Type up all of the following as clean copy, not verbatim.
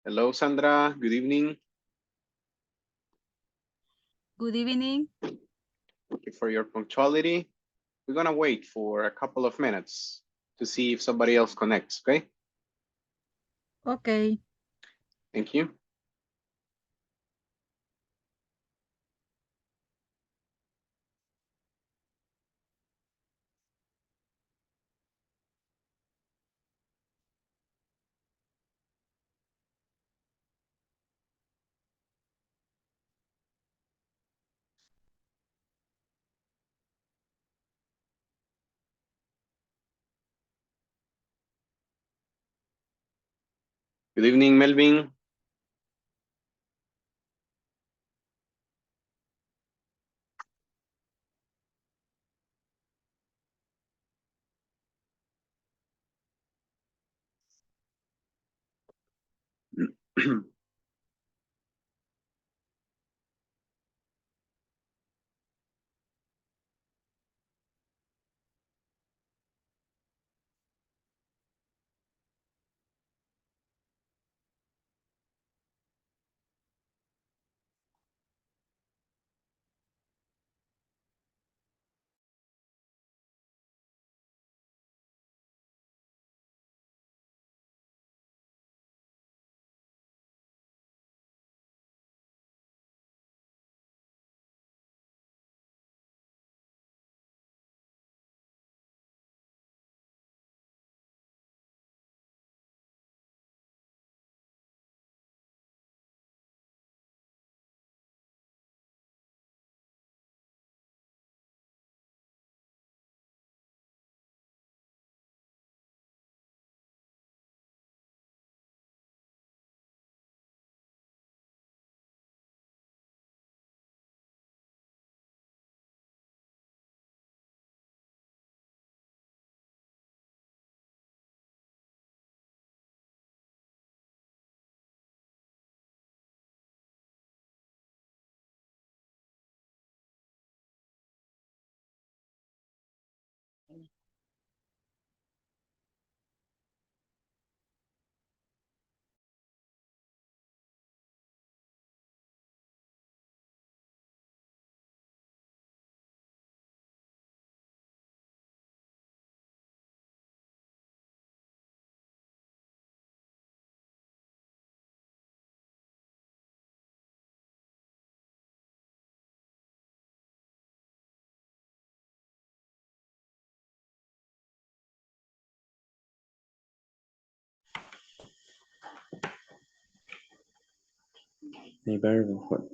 Hello, Sandra. Good evening. Good evening. Thank you for your punctuality. We're gonna wait for a couple of minutes to see if somebody else connects, okay? Okay. Thank you. Good evening, Melvin. Neighborhood.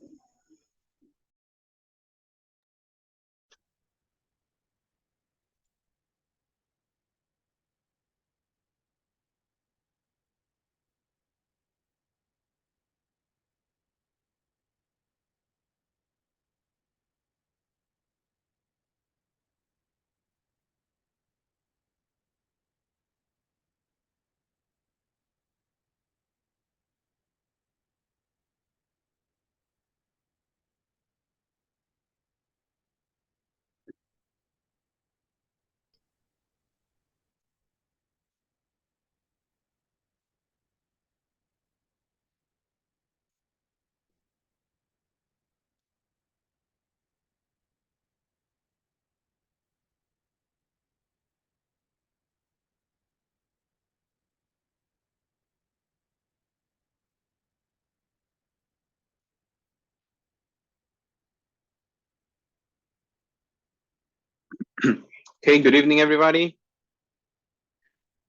Okay, good evening, everybody.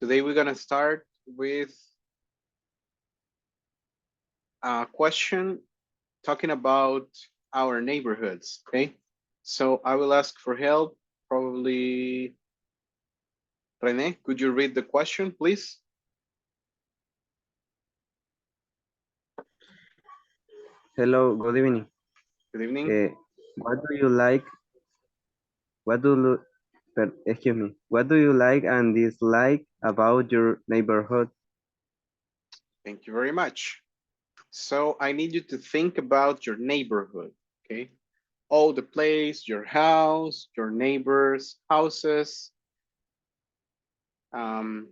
Today we're gonna start with a question talking about our neighborhoods, okay? So I will ask for help. Probably, Rene, could you read the question, please? Hello, good evening. Good evening. Uh, what do you like? What do you, excuse me. What do you like and dislike about your neighborhood? Thank you very much. So I need you to think about your neighborhood, okay? All the place, your house, your neighbors' houses, um,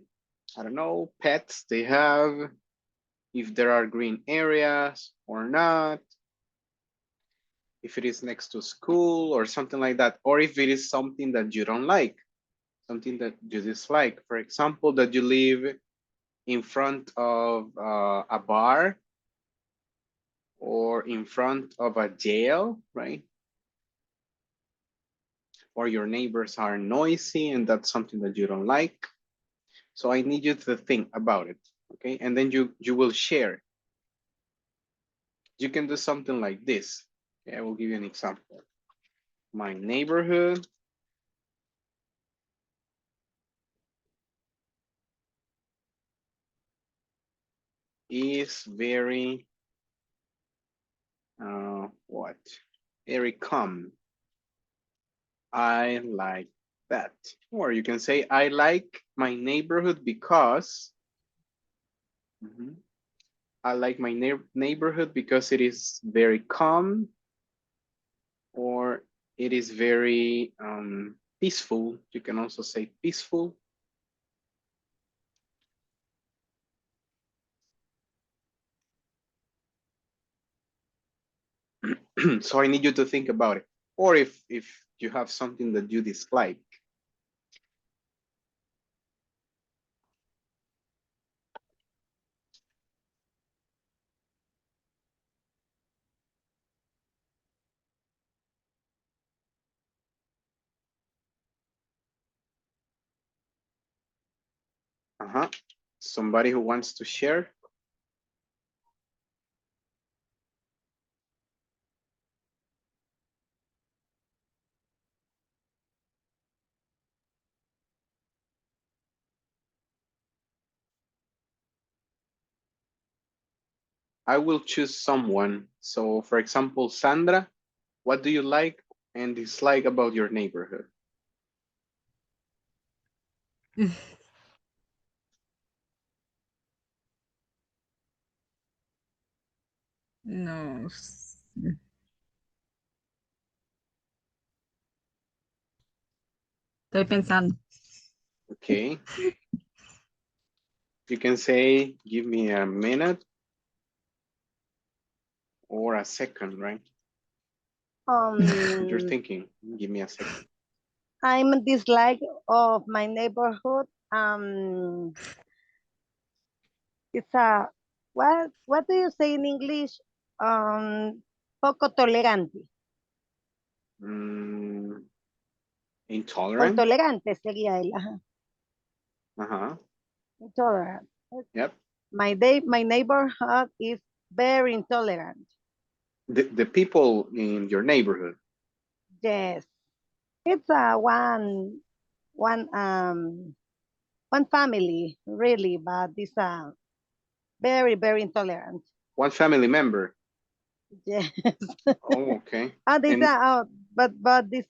I don't know, pets they have, if there are green areas or not, if it is next to school or something like that, or if it is something that you don't like, something that you dislike. For example, that you live in front of a bar or in front of a jail, right? Or your neighbors are noisy and that's something that you don't like. So I need you to think about it, okay? And then you will share. You can do something like this. Okay, I will give you an example. My neighborhood is very, what? Very calm. I like that. Or you can say, I like my neighborhood because, mhm, I like my neighborhood because it is very calm, or it is very peaceful. You can also say peaceful. So I need you to think about it. Or if you have something that you dislike. Uh-huh. Somebody who wants to share? I will choose someone. So for example, Sandra, what do you like and dislike about your neighborhood? No. Estoy pensando. Okay. You can say, give me a minute or a second, right? You're Um, thinking, give me a second. I'm dislike of my neighborhood. It's a what do you say in English? Poco tolerante. Mm, O intolerant? intolerante sería el, ajá, Uh-huh. intolerant. Yep. My neighborhood is very intolerant. The people in your neighborhood. Yes, it's a one one family really, but it's very intolerant. One family member. Yes. Oh, okay. This And but this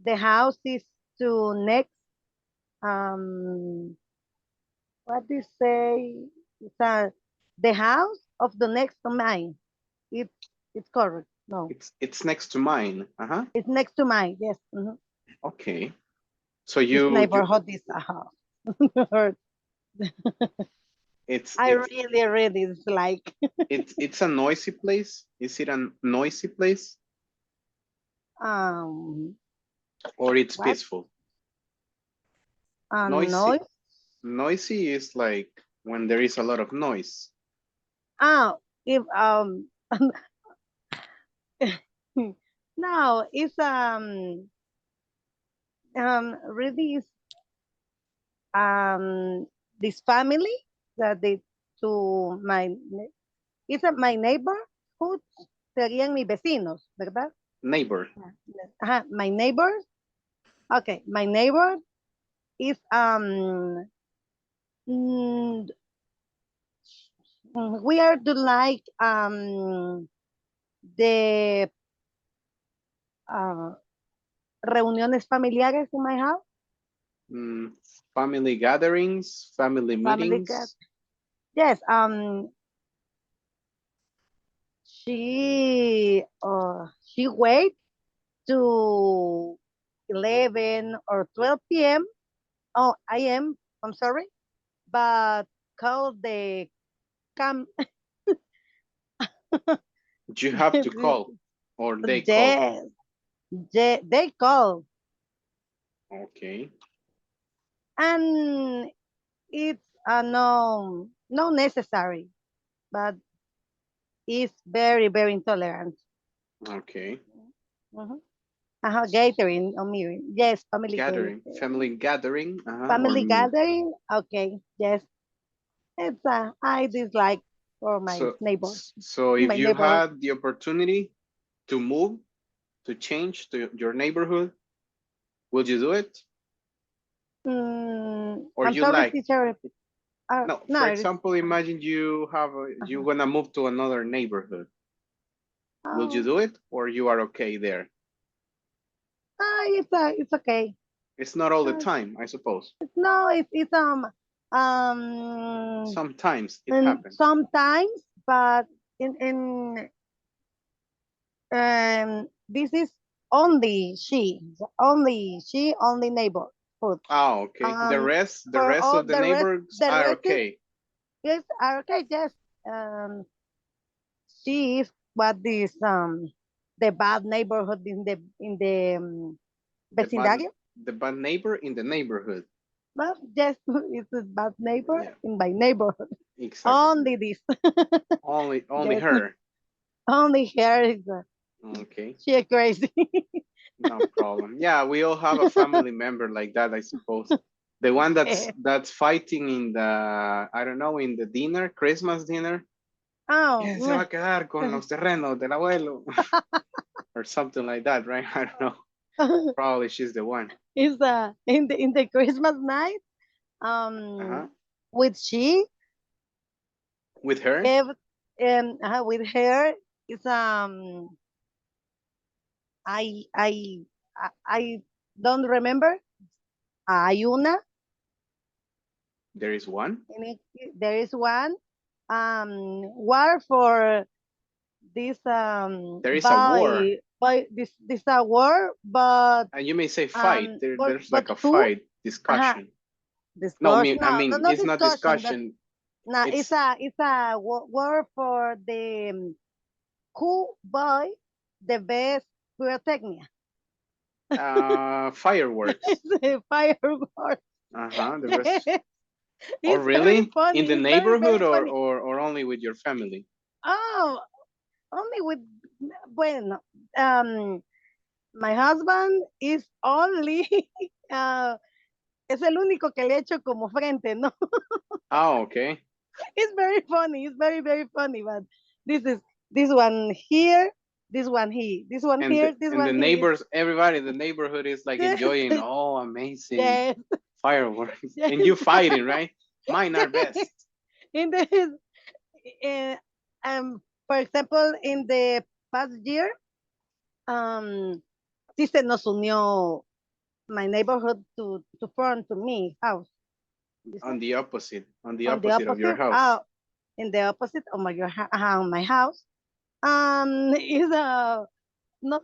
the house is to next what do you say? It's the house of the next to mine. It's it's correct. No, it's next to mine. Uh-huh. it's next to mine. Yes. Mhm. Okay. So This you neighborhood is a house. it's I it's really dislike. it's a noisy place. Is it a noisy place um or it's what peaceful? noise. Noisy. Noisy is like when there is a lot of noise. Ah, if no, it's really is this family that they to my it's my neighborhood serían mis vecinos, ¿verdad? Neighbor. Ajá, my neighbors. Okay, my neighbor is mm, we are to like the uh, reuniones familiares in my house. Mm, family gatherings, family Family meetings. yes, she wait to 11 or 12 p.m. Oh, I am. I'm sorry, but call the come. You have to call or they call. Yes, they call, Okay. and it's no necessary, but it's very intolerant. Okay. Mhm. Gathering or mirroring. Yes, family Gathering, gathering. family gathering, Family gathering. Okay, yes. It's I dislike for my so neighbor, so if my you neighbor. had the opportunity to move, to change to your neighborhood, would you do it? Or I'm you sorry, like, teacher. no, No, for example, imagine you have you uh-huh. wanna move to another neighborhood. Will you Oh, do it or you are okay there? it's okay. It's not all the Uh, time, I suppose. no, it's um Sometimes it and happens. sometimes, but in this is only neighborhood. Oh, okay. Um, The for rest all of the neighbors the are rest is okay. yes are okay. Yes, um, she is what is the bad neighborhood in the The bad vecindario. the bad neighbor in the neighborhood. Well, yes, it's a bad neighbor Yeah, in my neighborhood. exactly. Only this. Only Yes, her. only her is Okay, she crazy. no problem. Yeah, we all have a family member like that, I suppose. The one that's fighting in the, I don't know, in the dinner, Christmas dinner. Oh, ¿Quién se va a quedar con los terrenos del abuelo? Or something like that, right? I don't know. Probably she's the one. is in the Christmas night. Uh-huh. With she, With her? ev- with her is I don't remember. Hay una, There is one? there is one. War for this There is a war. by this a war, but And you may say fight. There's but like a who? fight Uh, discussion. No, discussion. I No, no, mean, no it's not discussion. But discussion. no, It's it's a war for the who buy the best pyrotechnia. fireworks. It's a fireworks. Uh-huh. The best. Oh, It's very really? In funny. the It's very neighborhood funny. or only with your family? Oh, only with bueno. My husband is only uh, es el único que le echo como frente, ¿no? Oh, okay. It's very funny. It's very funny. But this is this one here, this one here, this And the one here. neighbors, everybody in the neighborhood is like Yes, enjoying, oh, amazing yes, fireworks. yes, And you fighting, right? Mine are best. in the uh, for example, in the past year, sí se nos unió my neighborhood to front to me house. This one On the on the opposite of your opposite, house. in the opposite of my house. Is no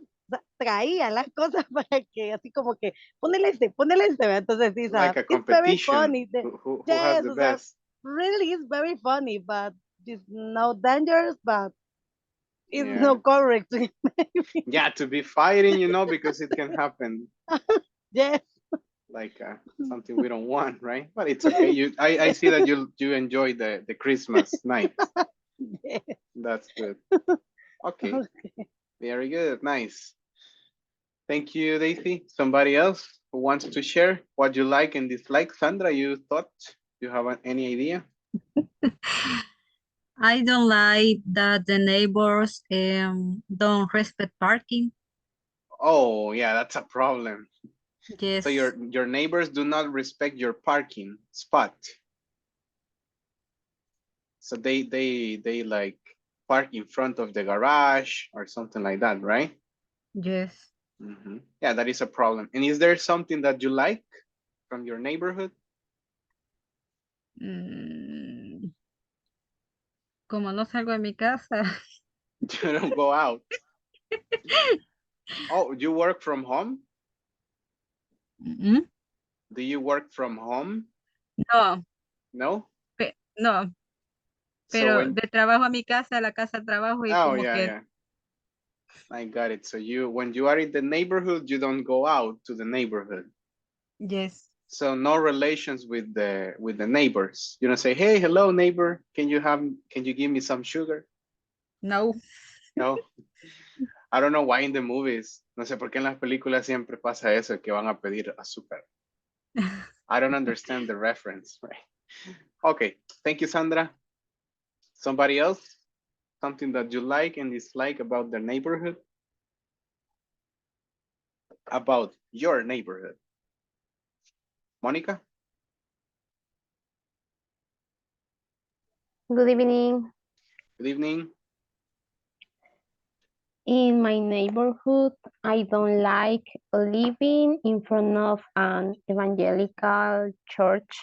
traía las cosas para que así como que ponele este, ¿verdad? Entonces Like a it's very competition. funny. Who has Yes, the o sea, best? really is very funny, but it's no dangerous, but it's Yeah. no correct. Yeah, to be fighting, because it can happen Yes. like something we don't want, right? But it's okay. I see that you enjoy the Christmas night. Yes. That's good. Okay. Very good. Nice. Thank you, Daisy. Somebody else who wants to share what you like and dislike? Sandra, you thought? You have any idea? I don't like that the neighbors don't respect parking. Oh, yeah, that's a problem. So Yes, your neighbors do not respect your parking spot. So they like park in front of the garage or something like that, right? yes. Yeah, that is a problem. And is there something that you like from your neighborhood? Mm, como no salgo de mi casa. You don't go out. Oh, you work from home? Mm, Do you work from home? No, No? no. So Pero when, de trabajo a mi casa, la casa al trabajo y oh como yeah, que, yeah. I got it. So when you are in the neighborhood, you don't go out to the neighborhood. yes. So no relations with the neighbors. You don't say, hey, hello neighbor, can you give me some sugar? No. No. I don't know why in the movies. No sé por qué en las películas siempre pasa eso, que van a pedir azúcar. I don't understand the reference, right? Okay, thank you, Sandra. Somebody else? Something that you like and dislike about the neighborhood? About your neighborhood. Monica? Good evening. Good evening. In my neighborhood, I don't like living in front of an evangelical church.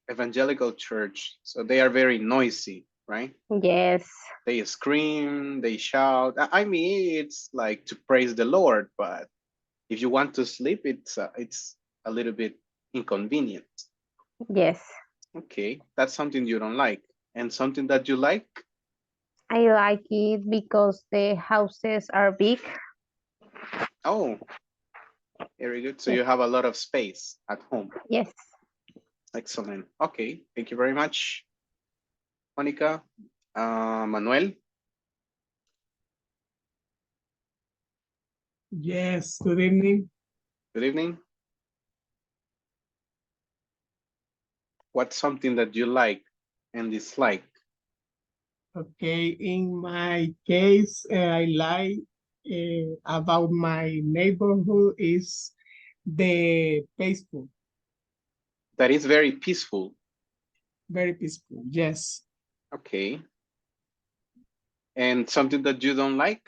Evangelical church. So they are very noisy, right? Yes, They scream, they shout. I mean, it's like to praise the Lord, but if you want to sleep, it's a little bit inconvenient. yes. Okay, that's something you don't like. And something that you like? I like it because the houses are big. Oh, very good. So Yes. you have a lot of space at home. Yes. Excellent. Okay, thank you very much, Monica. Manuel, Yes, good evening. good evening. What's something that you like and dislike? Okay, in my case, I like about my neighborhood is the peaceful, That is very peaceful. very peaceful. Yes. Okay. And something that you don't like?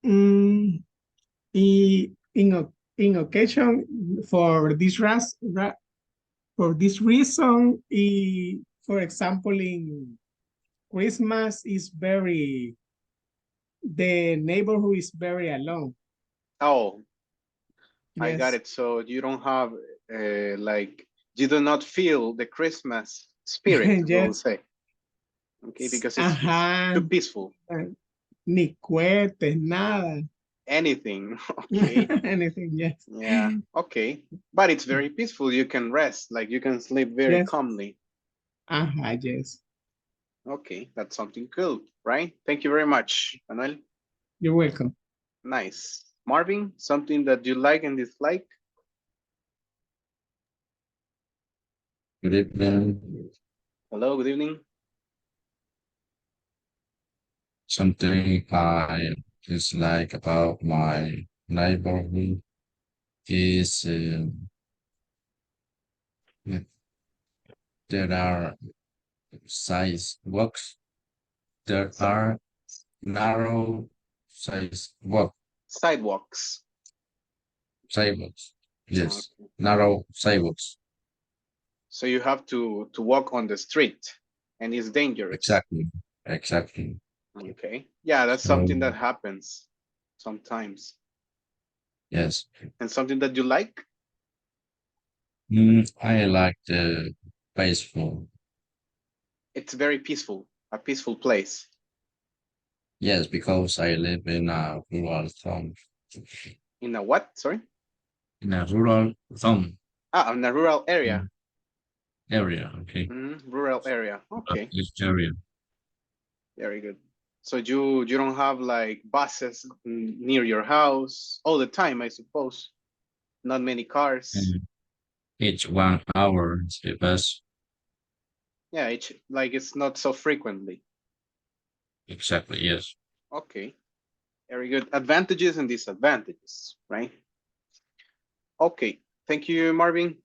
Mm, in occasion for for this reason, for example, in Christmas is the neighborhood is very alone. Oh, I got Yes. it. So you don't have like, you do not feel the Christmas spirit, we'll Yes. say. Okay, because it's Ajá. too peaceful. Ni cohetes, nada. Anything. Okay. Anything, yes. Yeah. Okay. But it's very peaceful. You can rest, like you can sleep very Yes. calmly. Yes. Okay, that's something cool, right? Thank you very much, Manuel. You're welcome. Nice. Marvin, something that you like and dislike? Good evening. Hello, good evening. Something I dislike about my neighborhood is there are sidewalks. There are narrow sidewalks. Sidewalks. Yes, Okay. narrow sidewalks. So you have to walk on the street and it's dangerous. Exactly. Exactly. Okay. Yeah, that's So, something that happens sometimes. yes. And something that you like? I like the peaceful. It's very peaceful, a peaceful place. Yes, because I live in a rural zone. In a what? Sorry? In a rural zone In a rural area. area. Okay. Rural area. Okay. This area. Very good. So you don't have like buses near your house all the time, I suppose. Not many cars. And each 1 hour is the best. Yeah, it's not so frequently. Exactly, yes. Okay. Very good. Advantages and disadvantages, right? Okay. Thank you, Marvin.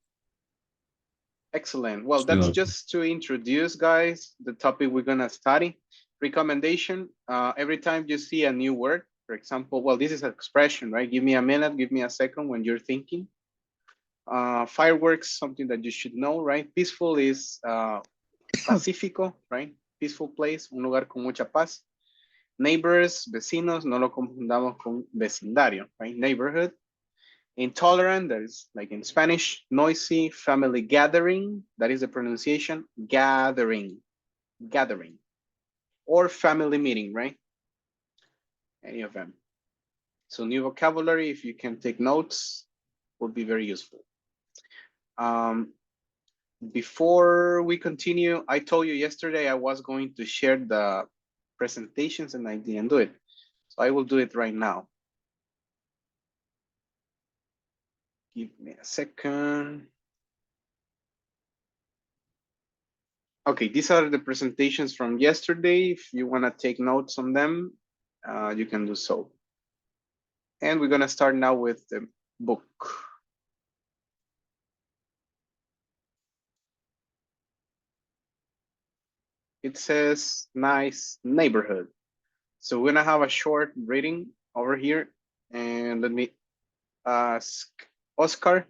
Excellent. Well, that's Sure. just to introduce, guys, the topic we're gonna study. Recommendation, every time you see a new word, for example, well, this is an expression, right? Give me a minute, give me a second when you're thinking. Fireworks, something that you should know, right? Peaceful is pacífico, right? Peaceful place, un lugar con mucha paz. Neighbors, vecinos, no lo confundamos con vecindario, right? Neighborhood. Intolerant, that is like in Spanish. Noisy, family gathering, that is the pronunciation, gathering. gathering, or family meeting, right? Any of them. So new vocabulary, if you can take notes, would be very useful. Before we continue, I told you yesterday I was going to share the presentations and I didn't do it. So I will do it right now. Give me a second. Okay, these are the presentations from yesterday. If you want to take notes on them, you can do so. And we're going to start now with the book. It says nice neighborhood. So we're going to have a short reading over here. And let me ask Oscar,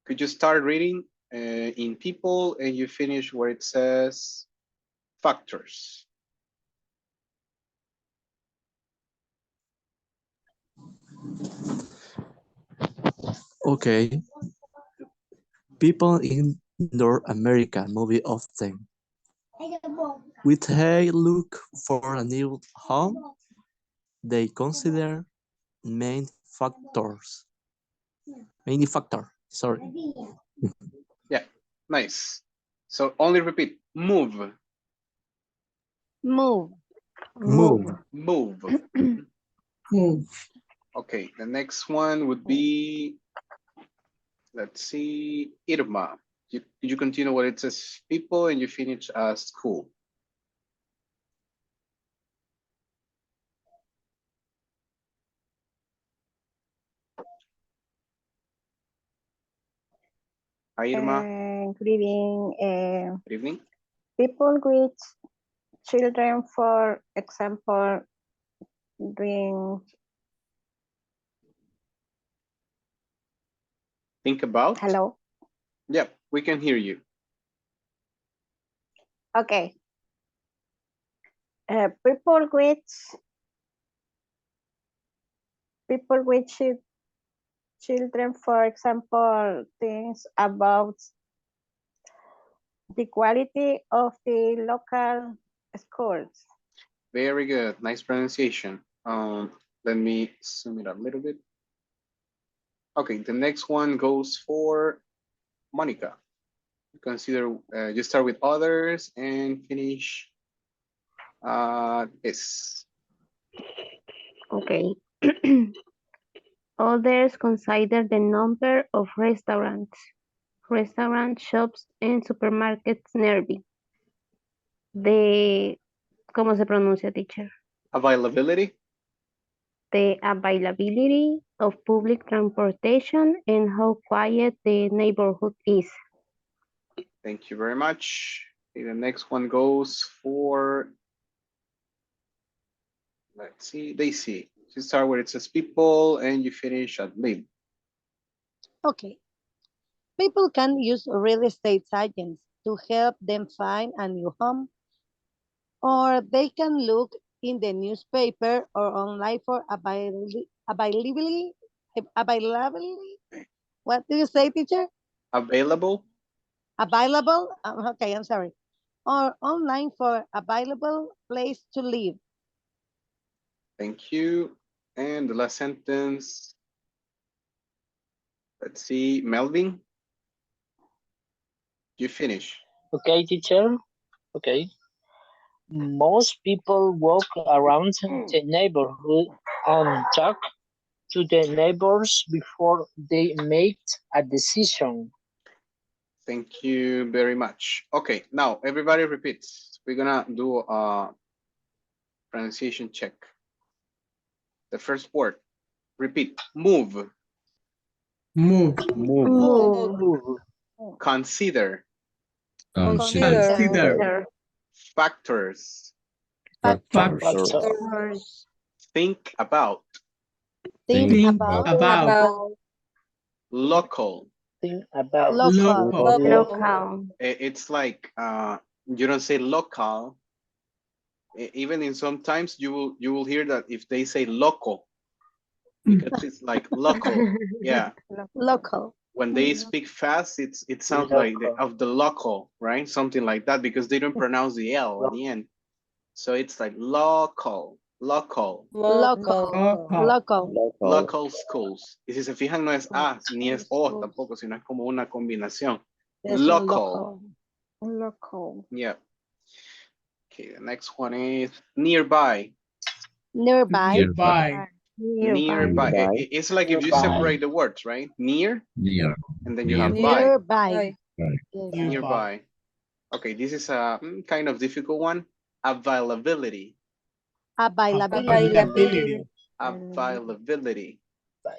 could you start reading in people and you finish where it says factors? Okay. People in North America move often. When they look for a new home, they consider many factors. Many factor, sorry. Yeah, nice. So only repeat, move, Move. Move. move. Move. Okay, the next one would be, let's see, Irma. You continue where it says people and you finish school. Hi, Irma. Good evening. Good evening. People with children, for example, doing. Think about. Hello. Yep, we can hear you. Okay. People with children, for example, things about the quality of the local schools. Very good. Nice pronunciation. Let me zoom it a little bit. Okay, the next one goes for Monica. Consider you start with others and finish this. Okay. Others consider the number of restaurant shops, and supermarkets nearby. ¿Cómo se pronuncia, teacher? Availability. The availability of public transportation and how quiet the neighborhood is. Thank you very much. Okay, the next one goes for, let's see, Daisy. You start where it says people and you finish at live. Okay. People can use real estate agents to help them find a new home, or they can look in the newspaper or online for availability. What do you say, teacher? Available. Available? Okay, I'm sorry. Or online for available place to live. Thank you. And the last sentence. Let's see, Melvin. You finish. Okay, teacher. Okay. Most people walk around the neighborhood and talk to the neighbors before they make a decision. Thank you very much. Okay, now everybody repeats. We're gonna do a pronunciation check. The first word, repeat, move, Move. Move. consider, Consider. Consider. factors, Factors. Factors. think about, Think Think about about. local. Think about local. Local. It's like you don't say local. Even in sometimes you will hear that if they say local, because it's like local. Yeah. Local. when they speak fast, it sounds like of the local, right? Something like that, because they don't pronounce the L at the end. So it's like local. Local. Local schools. Y si se fijan, no es A, ni es O tampoco, sino es como una combinación. Local. Local. Yeah. Okay, the next one is nearby. Nearby. Nearby. It's like if you separate the words, right? Near, Near. and then you have by. Nearby. Right. Yes. Nearby. Okay, this is a kind of difficult one. Availability. Availability. Availability.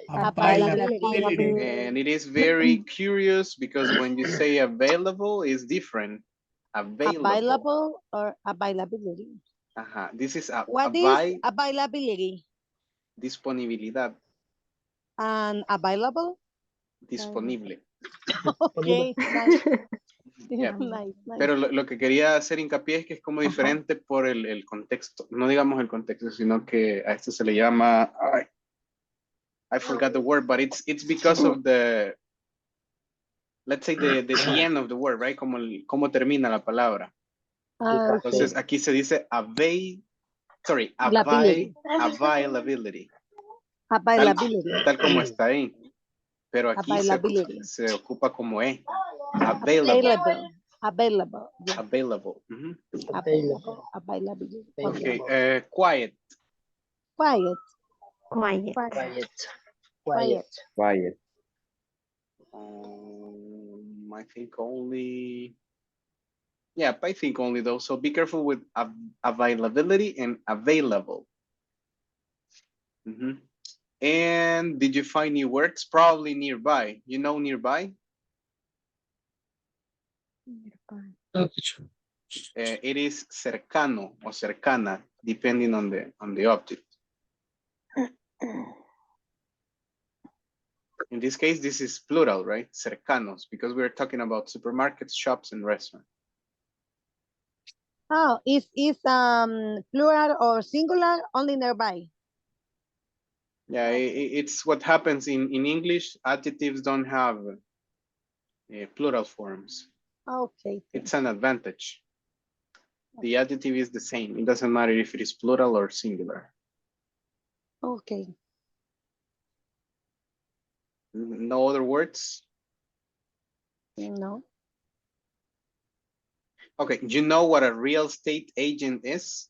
Availability. And it is very curious because when you say available, it's different. Available. Available or availability. This is What is availability? Disponibilidad. And available? Disponible. Okay, nice. Yeah. Nice. Pero lo que quería hacer hincapié es que es como diferente por el contexto. No digamos el contexto, sino que a esto se le llama... I forgot the word, but it's because of the... Let's say the end of the word, right? Cómo termina la palabra. Entonces aquí se dice availability. Tal como está ahí. Pero aquí se ocupa como E. Available. Available. Availability. Okay. Quiet. I think only... Yeah, I think only those. So be careful with availability and available. And did you find new words? Probably nearby. You know nearby? It is cercano or cercana, depending on the object. In this case, this is plural, right? Cercanos, because we're talking about supermarkets, shops, and restaurants. Oh, is plural or singular only nearby? Yeah, it's what happens in English. Adjectives don't have plural forms. Okay. It's an advantage. The adjective is the same. It doesn't matter if it is plural or singular. Okay. No other words? No. Okay, you know what a real estate agent is?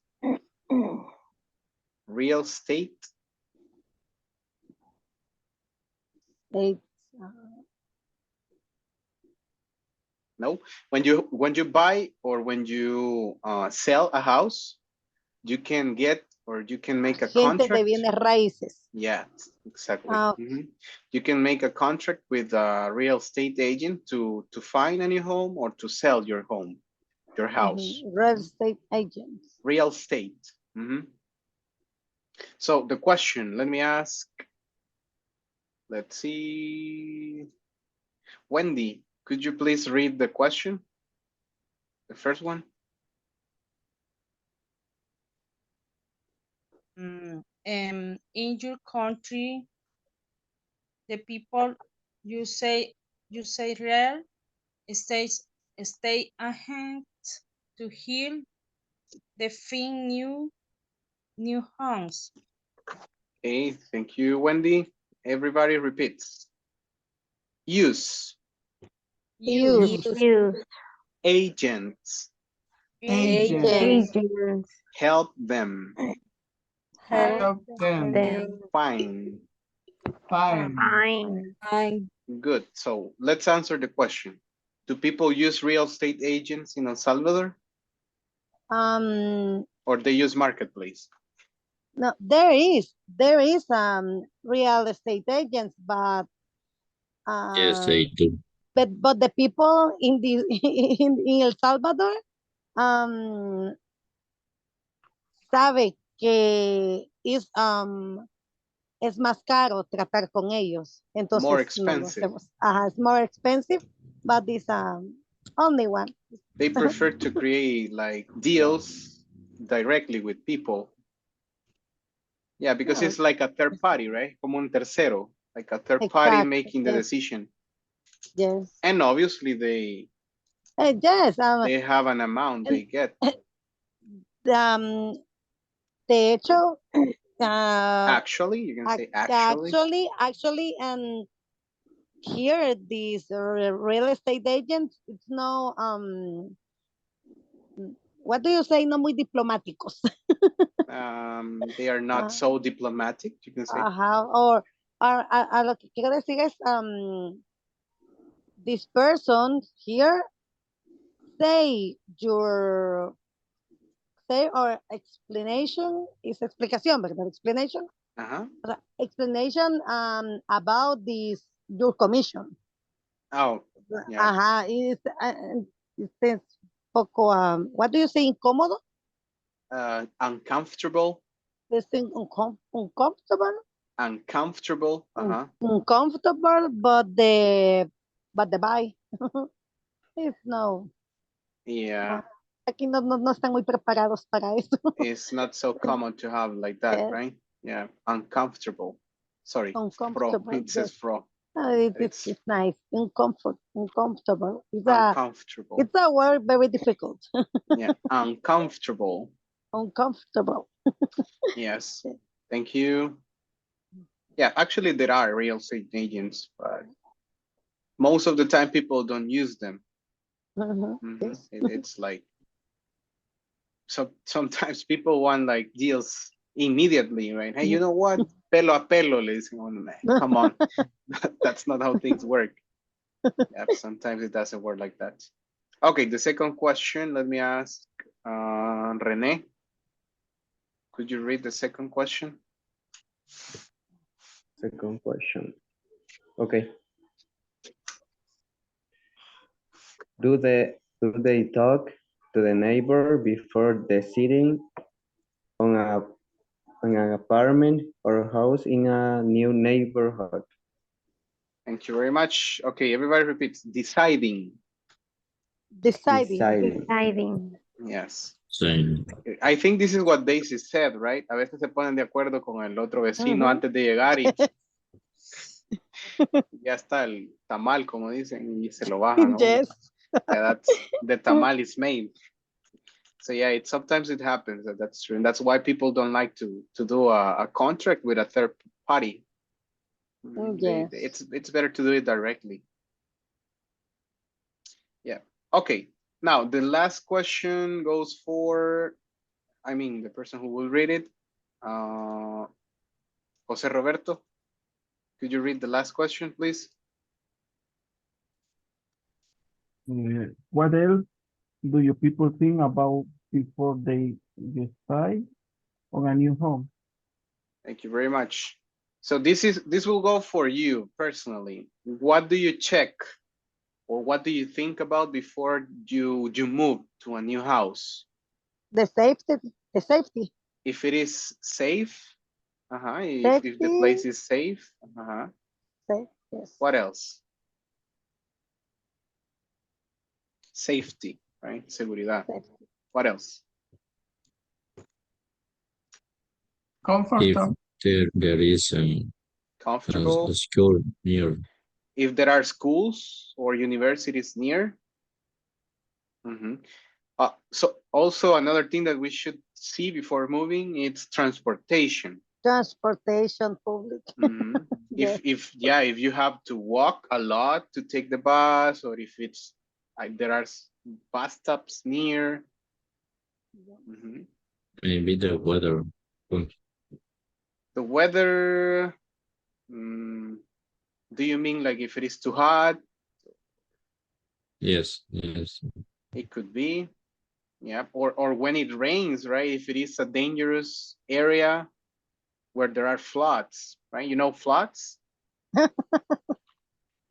Real estate? No. When you buy or when you sell a house, you can get or you can make a Gente contract. de bienes raíces. Yeah, exactly. Okay. You can make a contract with a real estate agent to find a new home or to sell your home, your house. Real estate agents. Real estate. So the question, let me ask. Let's see. Wendy, could you please read the question? The first one. In your country, the people you say real estate agent to heal the thing new homes. Okay, thank you, Wendy. Everybody repeats. Use. Agents. Help them. Fine. Good. So let's answer the question. Do people use real estate agents in El Salvador? Or they use marketplace? No, there is real estate agents, but Yes, they do. but the people in the in El Salvador sabe que es más caro tratar con ellos. Entonces, more expensive. It's more expensive, but it's only one. They prefer to create like deals directly with people. Yeah, because it's like a third party, right? Como un tercero, like a third party making the decision. Yes. And obviously they Yes. have an amount they get. Um, de hecho, Actually, you can say actually. actually, and here these real estate agents, it's no, what do you say? No muy diplomáticos. They are not so diplomatic, you can say. Ajá, or a lo que quiero decir es, this person here say your say or explanation is explicación, ¿verdad? Explanation. Uh-huh. O sea, explanation about this your commission. Oh, yeah. Ajá, es poco, what do you say, incómodo? Uncomfortable. This thing uncomfortable? Uncomfortable. Uh-huh. Uncomfortable, but the buy. It's no. Yeah. Aquí no están muy preparados para eso. It's not so common to have like that, Yes. right? Yeah. Uncomfortable. Sorry. Fro. Uncomfortable. It says Yes. fro. It's nice. Uncomfortable. Uncomfortable. It's a word very difficult. Yeah. Uncomfortable. Uncomfortable. Yes. Thank you. Yeah, actually there are real estate agents, but most of the time people don't use them. Yes. It's like, so sometimes people want like deals immediately, right? Hey, you know what? Pelo a pelo, le dicen, oh, man, come on. That's not how things work. Yeah, sometimes it doesn't work like that. Okay, the second question, let me ask Rene. Could you read the second question? Second question. Okay. Do they talk to the neighbor before deciding on an apartment or house in a new neighborhood? Thank you very much. Okay, everybody repeats, deciding. Deciding. Yes. Same. I think this is what Daisy said, right? A veces se ponen de acuerdo con el otro vecino antes de llegar y ya está el tamal, como dicen, y se lo bajan. Yes. Yeah, that's the tamal is made. So yeah, sometimes it happens. That's true, and that's why people don't like to do a contract with a third party. Yes. It's better to do it directly. Yeah. Okay. Now the last question goes for, I mean, the person who will read it, Jose Roberto. Could you read the last question, please? What else do you people think about before they decide on a new home? Thank you very much. So this will go for you personally. What do you check, or what do you think about before you move to a new house? The safety. If it is safe, if the place is safe, Safe, yes. What else? Safety, right? Seguridad. Safety. What else? Comfortable. If there is Comfortable. a school near. If there are schools or universities near. So also another thing that we should see before moving, it's transportation. Transportation, public. Yes. If you have to walk a lot to take the bus, or if it's like there are bus stops near. Maybe the weather. The weather, do you mean like if it is too hot? Yes. It could be. Yeah, or when it rains, right? If it is a dangerous area where there are floods, right? You know floods?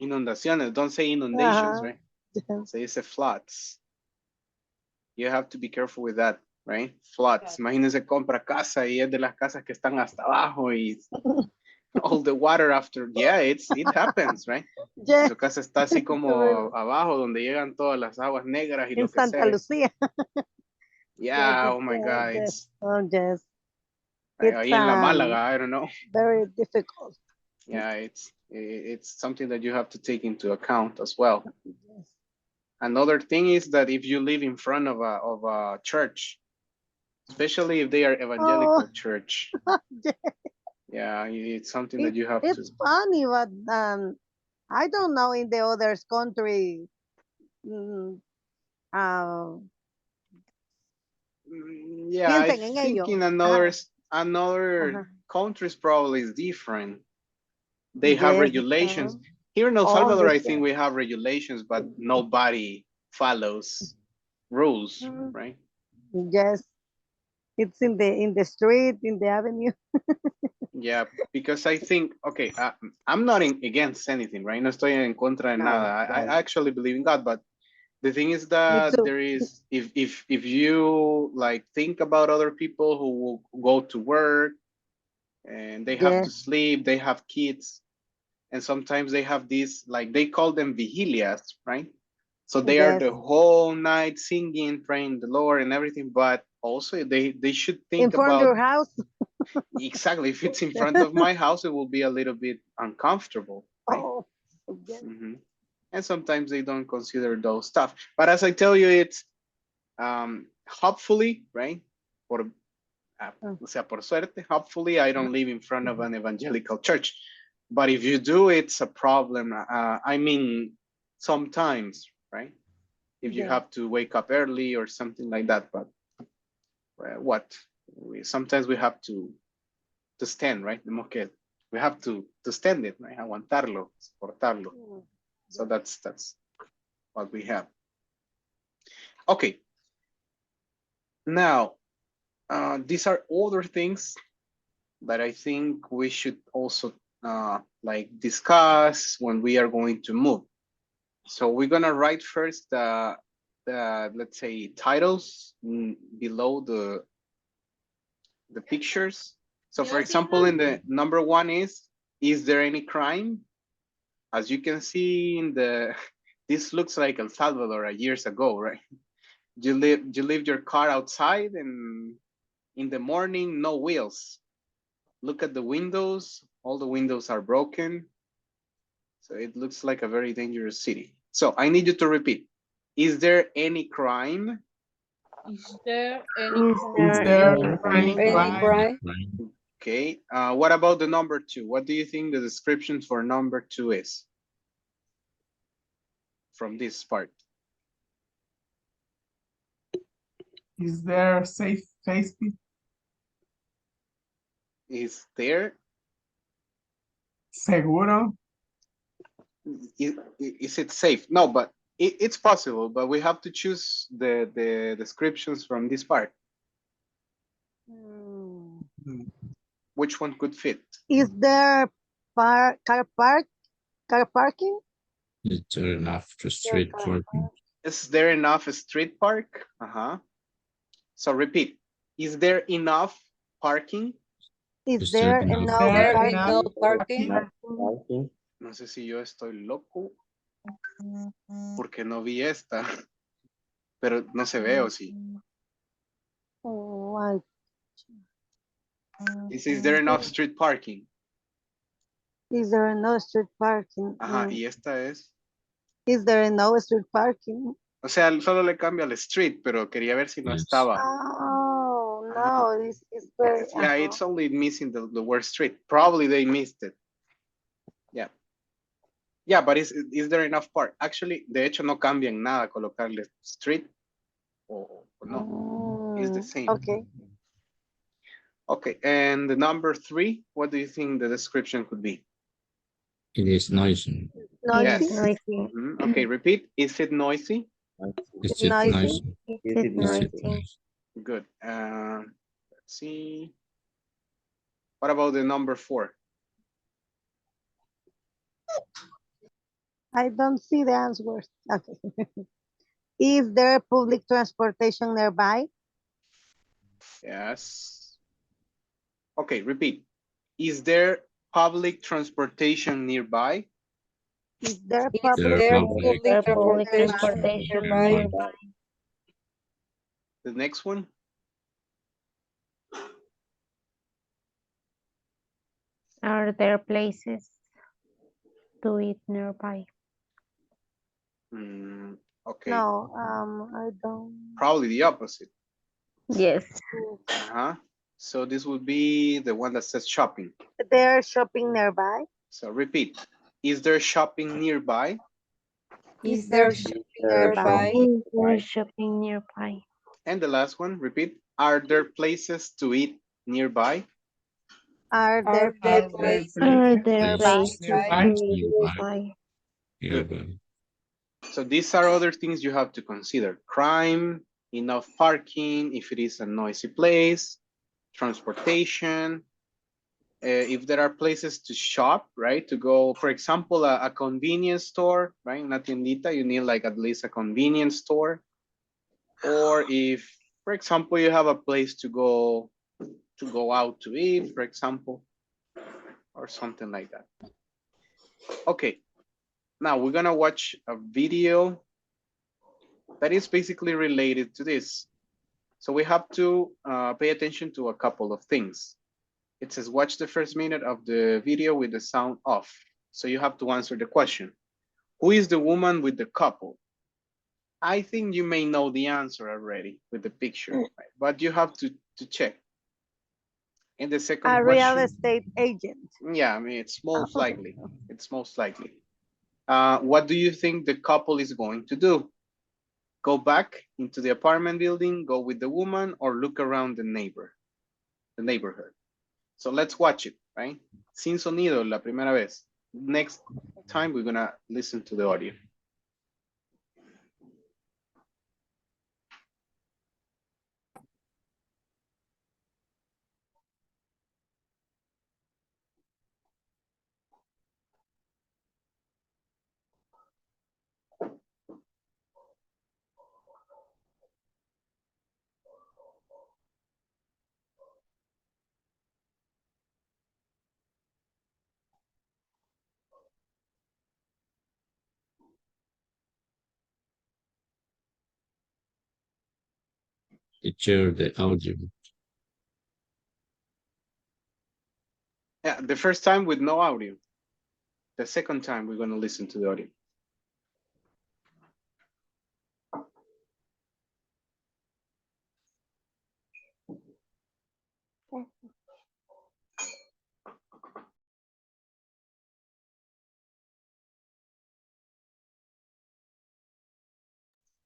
Inundaciones, don't say inundations, right? Say it's a floods. You have to be careful with that, right? Floods. Imagínense, compra casa y es de las casas que están hasta abajo y all the water after. Yeah, it happens, right? Yeah. Su casa está así como abajo, donde llegan todas las aguas negras y lo que Santa sea. Lucía. Yeah, oh my God. Yes. Oh, yes. Ahí en la Málaga, I don't know. Very difficult. Yeah, It's something that you have to take into account as well. Another thing is that if you live in front of a church, especially if they are evangelical church, yeah, it's something that you have to. It's funny, but I don't know in the other country. Yeah, I Piensen en think ello. in another countries probably is different. They have Yes, regulations. Here in El all Salvador, I the think we have regulations, but nobody follows rules, right? Yes, it's in the street, in the avenue. Yeah, because I think, okay, I'm not against anything, right? No estoy en contra de No, nada. I actually believe in God, but the thing is that too. there is, if you like think about other people who will go to work and they have to Yes, sleep, they have kids, and sometimes they have these, like they call them vigilias, right? So they are yes. the whole night singing, praying the Lord and everything, but also they should In think front of about your house. exactly, if it's in front of my house, it will be a little bit uncomfortable, right? Oh, yes. And sometimes they don't consider those stuff. But as I tell you, it's hopefully, right? Por, o sea, por suerte, hopefully I don't live in front of an evangelical church. But if you do, it's a problem. I mean, sometimes, right? If you have to wake up early or something like that. But what? Sometimes we have to stand, right? We have to stand it, right? Aguantarlo, soportarlo. So that's what we have. Okay. Now, these are other things that I think we should also like discuss when we are going to move. So we're gonna write first the let's say titles below the pictures. So for example, in the number one is there any crime? As you can see in the, this looks like El Salvador years ago, right? You leave your car outside and in the morning, no wheels. Look at the windows, all the windows are broken. So it looks like a very dangerous city. So I need you to repeat. Is there any crime? Is there any Is there any crime? Okay. What about the number two? What do you think the description for number two is? From this part. Is there safety? Is there? Seguro? Is it safe? No, but it's possible, but we have to choose the descriptions from this part. Which one could fit? Is there car parking? Is there enough street parking? Is there enough street park? So repeat. Is there enough parking? Is there enough parking? No sé si yo estoy loco porque no vi esta, pero no se ve o sí. Oh, Is there enough street parking? is there enough street parking? Y esta es. Is there enough street parking? O sea, solo le cambia al street, pero quería ver si no estaba. Oh, no, this is very... Yeah, it's only missing the word street. Probably they missed it. Yeah. Yeah, but is there enough park? Actually, de hecho no cambian nada colocarle street o no. It's the same. Okay. Okay, and the number three, what do you think the description could be? It is noisy. Noisy? Yes. Okay, repeat. Is it noisy? Is it noisy? Is it noisy? Good. Let's see. What about the number four? I don't see the answers. Okay. Is there public transportation nearby? Yes. Okay, repeat. Is there public transportation nearby? Is there There public Public transportation transportation nearby. nearby. The next one. Are there places? to eat nearby. Okay, No, I don't. probably the opposite. Yes. So this would be the one that says shopping. They're shopping nearby. So repeat. Is there shopping nearby? Is there shopping nearby? Is there shopping nearby? And the last one, repeat. Are there places to eat nearby? Are there Are places there Are places there nearby? places nearby? to eat nearby? Good. So these are other things you have to consider. Crime, enough parking, if it is a noisy place, transportation, if there are places to shop, right? To go, for example, a convenience store, right? Una tiendita, you need like at least a convenience store. Or if, for example, you have a place to go out to eat, for example, or something like that. Okay, now we're gonna watch a video that is basically related to this. So we have to pay attention to a couple of things. It says, watch the first minute of the video with the sound off. So you have to answer the question. Who is the woman with the couple? I think you may know the answer already with the picture, right? But you have to check. And the second A question. real estate agent. Yeah, I mean, it's most likely. It's most likely. What do you think the couple is going to do? Go back into the apartment building, go with the woman, or look around the neighborhood. So let's watch it, right? Sin sonido la primera vez. Next time we're gonna listen to the audio. Teacher, the audio. Yeah, the first time with no audio. The second time we're gonna listen to the audio.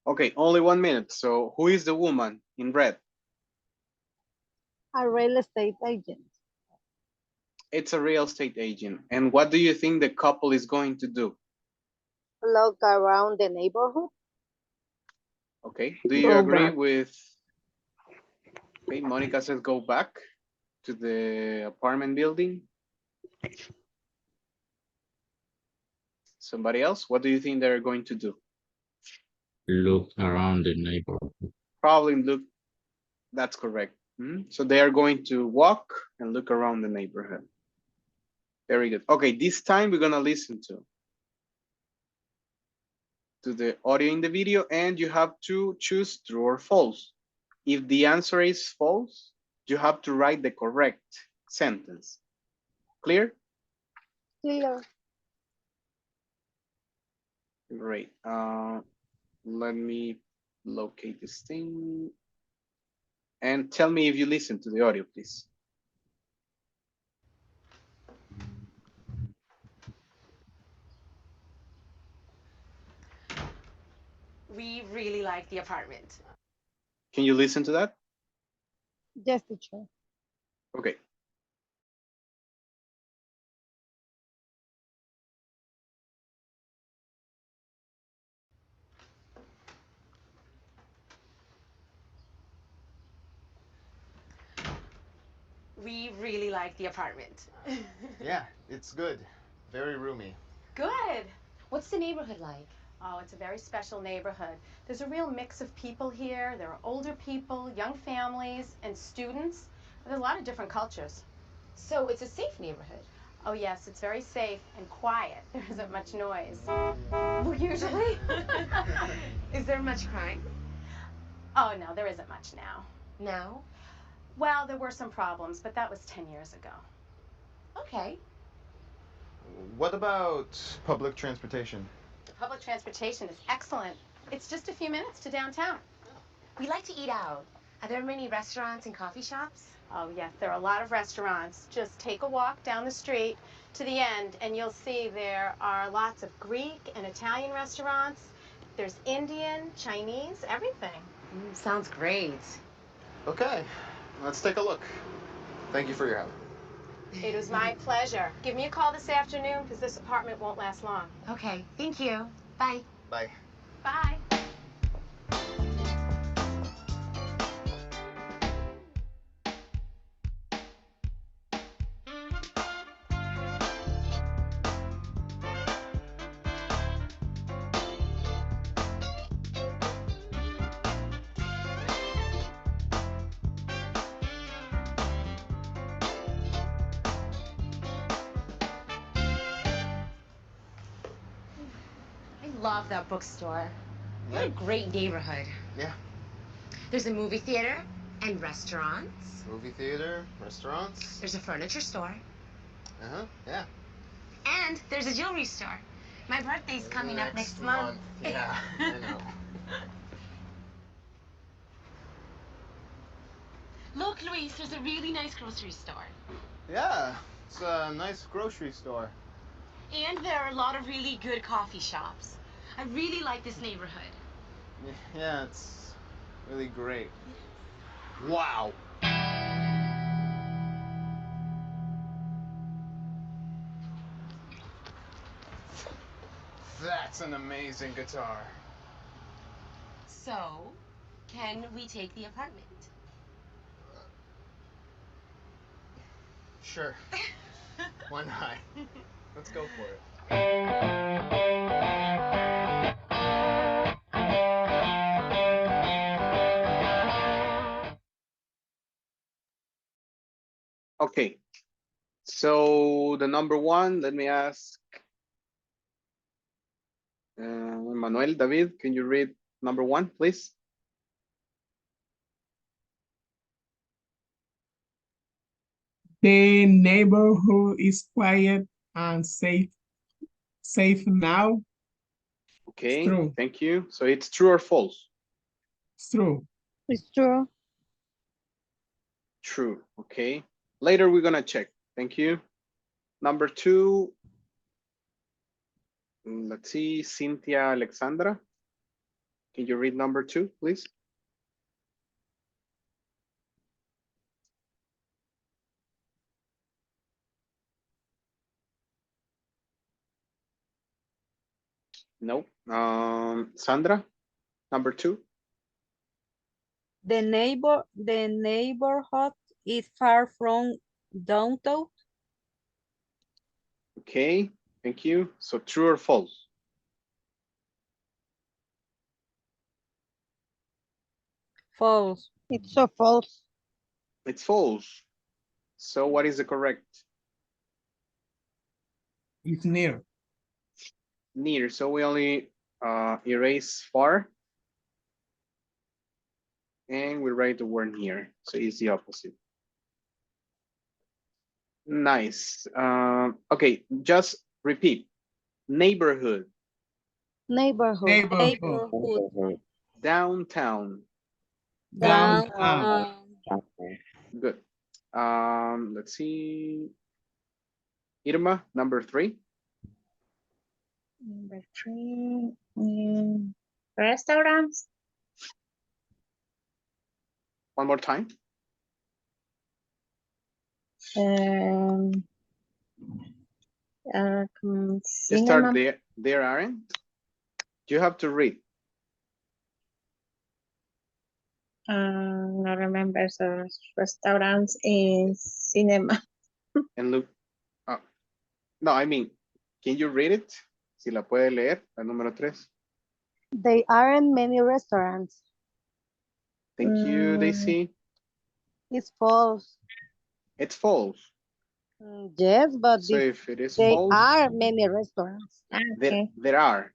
Okay, only 1 minute. So who is the woman in red? A real estate agent. It's a real estate agent. And what do you think the couple is going to do? Look around the neighborhood. Okay, do you Go agree back. with, okay, Monica says go back to the apartment building. Somebody else, what do you think they're going to do? Look around the neighborhood. Probably look, that's correct. So they are going to walk and look around the neighborhood. Very good. Okay, this time we're gonna listen to the audio in the video, and you have to choose true or false. If the answer is false, you have to write the correct sentence. Clear? Clear. Great. Let me locate this thing. And tell me if you listen to the audio, please. We really like the apartment. Can you listen to that? Yes, teacher. Okay. We really like the apartment. Yeah, it's good. Very roomy. Good. What's the neighborhood like? Oh, it's a very special neighborhood. There's a real mix of people here. There are older people, young families, and students. There's a lot of different cultures. So it's a safe neighborhood? Oh, yes, it's very safe and quiet. There isn't much noise. Well, usually. Is there much crime? Oh, no, there isn't much now. Now? Well, there were some problems, but that was 10 years ago. Okay. What about public transportation? Public transportation is excellent. It's just a few minutes to downtown. We like to eat out. Are there many restaurants and coffee shops? Oh, yes, there are a lot of restaurants. Just take a walk down the street to the end, and you'll see there are lots of Greek and Italian restaurants. There's Indian, Chinese, everything. Sounds great. Okay, let's take a look. Thank you for your help. It was my pleasure. Give me a call this afternoon because this apartment won't last long. Okay, thank you. Bye. Bye. Bye. I love that bookstore. What a great neighborhood. Yeah. There's a movie theater and restaurants. Movie theater, restaurants. There's a furniture store. Yeah. And there's a jewelry store. My birthday's coming up next month. Yeah, I know. Look, Luis, there's a really nice grocery store. Yeah, it's a nice grocery store. And there are a lot of really good coffee shops. I really like this neighborhood. Yeah, it's really great. Wow. That's an amazing guitar. So, can we take the apartment? Sure. Why not? Let's go for it. Okay. So the number one, let me ask Manuel, David, can you read number one, please? The neighborhood is quiet and safe now. Okay, True. thank you. So it's true or false? It's true. It's true. True, okay. Later we're gonna check. Thank you. Number two, let's see, Cynthia Alexandra. Can you read number two, please? No. Sandra, number two. The neighborhood is far from downtown. Okay, thank you. So true or false? False. It's so false. It's false. So what is the correct? It's near. Near. So we only erase far. And we write the word near. So it's the opposite. Nice. Okay, just repeat. Neighborhood. Neighborhood. Neighborhood. Downtown. Downtown. Good. Let's see. Irma, number three. Number three, restaurants. One more time. Just start there. There aren't. You have to read. No remember, so restaurants in cinema. And look. No, I mean, can you read it? Si la puede leer, la número tres. There aren't many restaurants. Thank you, Daisy. It's false. It's false. Yes, but So if it is there false, are many restaurants. there are.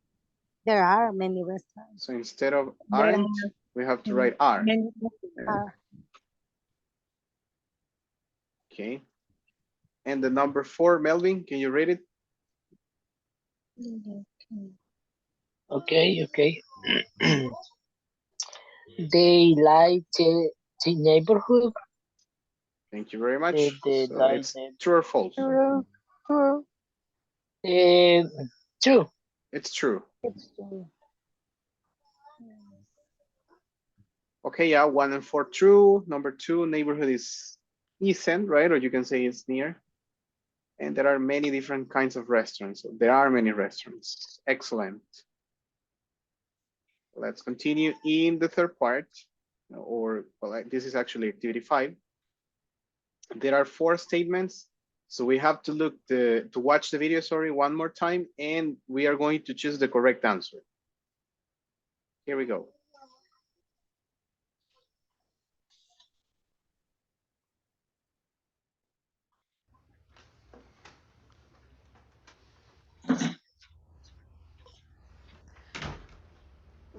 There are many restaurants. So instead of aren't, we have to write are. Are. Okay. And the number four, Melvin, can you read it? Okay, okay. They like the neighborhood. Thank you very They, much. they So like it's the true or false? True. True. uh, true. It's true. It's true. Okay, yeah, 1 and 4 true. Number 2, neighborhood is decent, right? Or you can say it's near. And there are many different kinds of restaurants. So there are many restaurants. Excellent. Let's continue in the third part, or well, this is actually activity 5. There are 4 statements. So we have to to watch the video, sorry, one more time, and we are going to choose the correct answer. Here we go.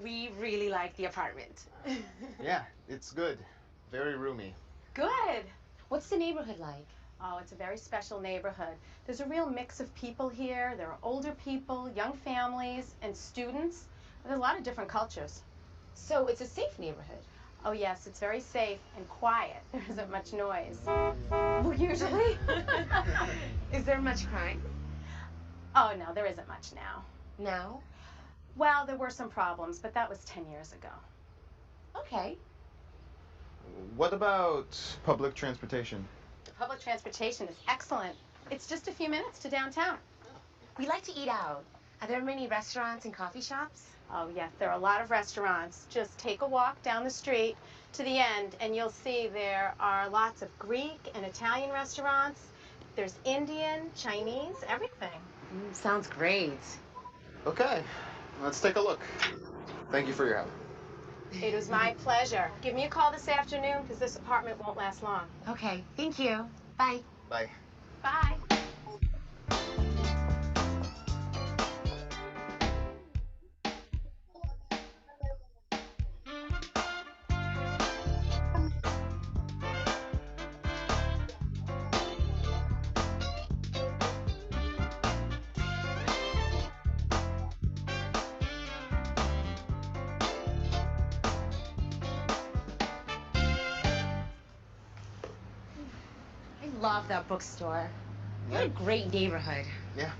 We really like the apartment. Yeah, it's good. Very roomy. Good. What's the neighborhood like? Oh, it's a very special neighborhood. There's a real mix of people here. There are older people, young families, and students. There's a lot of different cultures. So it's a safe neighborhood. Oh, yes, it's very safe and quiet. There isn't much noise. Well, usually. Is there much crime? Oh, no, there isn't much now. No. Well, there were some problems, but that was 10 years ago. Okay. What about public transportation? Public transportation is excellent. It's just a few minutes to downtown. We like to eat out. Are there many restaurants and coffee shops? Oh, yes, there are a lot of restaurants. Just take a walk down the street to the end, and you'll see there are lots of Greek and Italian restaurants. There's Indian, Chinese, everything. Sounds great. Okay, let's take a look. Thank you for your help. It was my pleasure. Give me a call this afternoon because this apartment won't last long. Okay, thank you. Bye. Bye. Bye. I love that bookstore. What a great neighborhood. Yeah.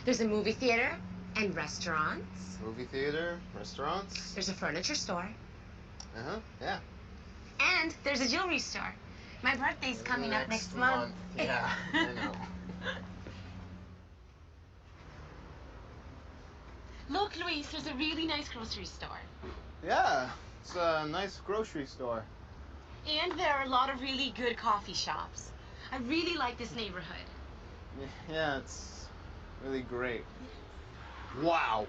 There's a movie theater and restaurants. Movie theater, restaurants. There's a furniture store. Uh-huh, yeah. And there's a jewelry store. My birthday's coming up next month. Yeah, I know. Look, Luis, there's a really nice grocery store. Yeah, it's a nice grocery store. And there are a lot of really good coffee shops. I really like this neighborhood. Yeah, it's really great. Wow.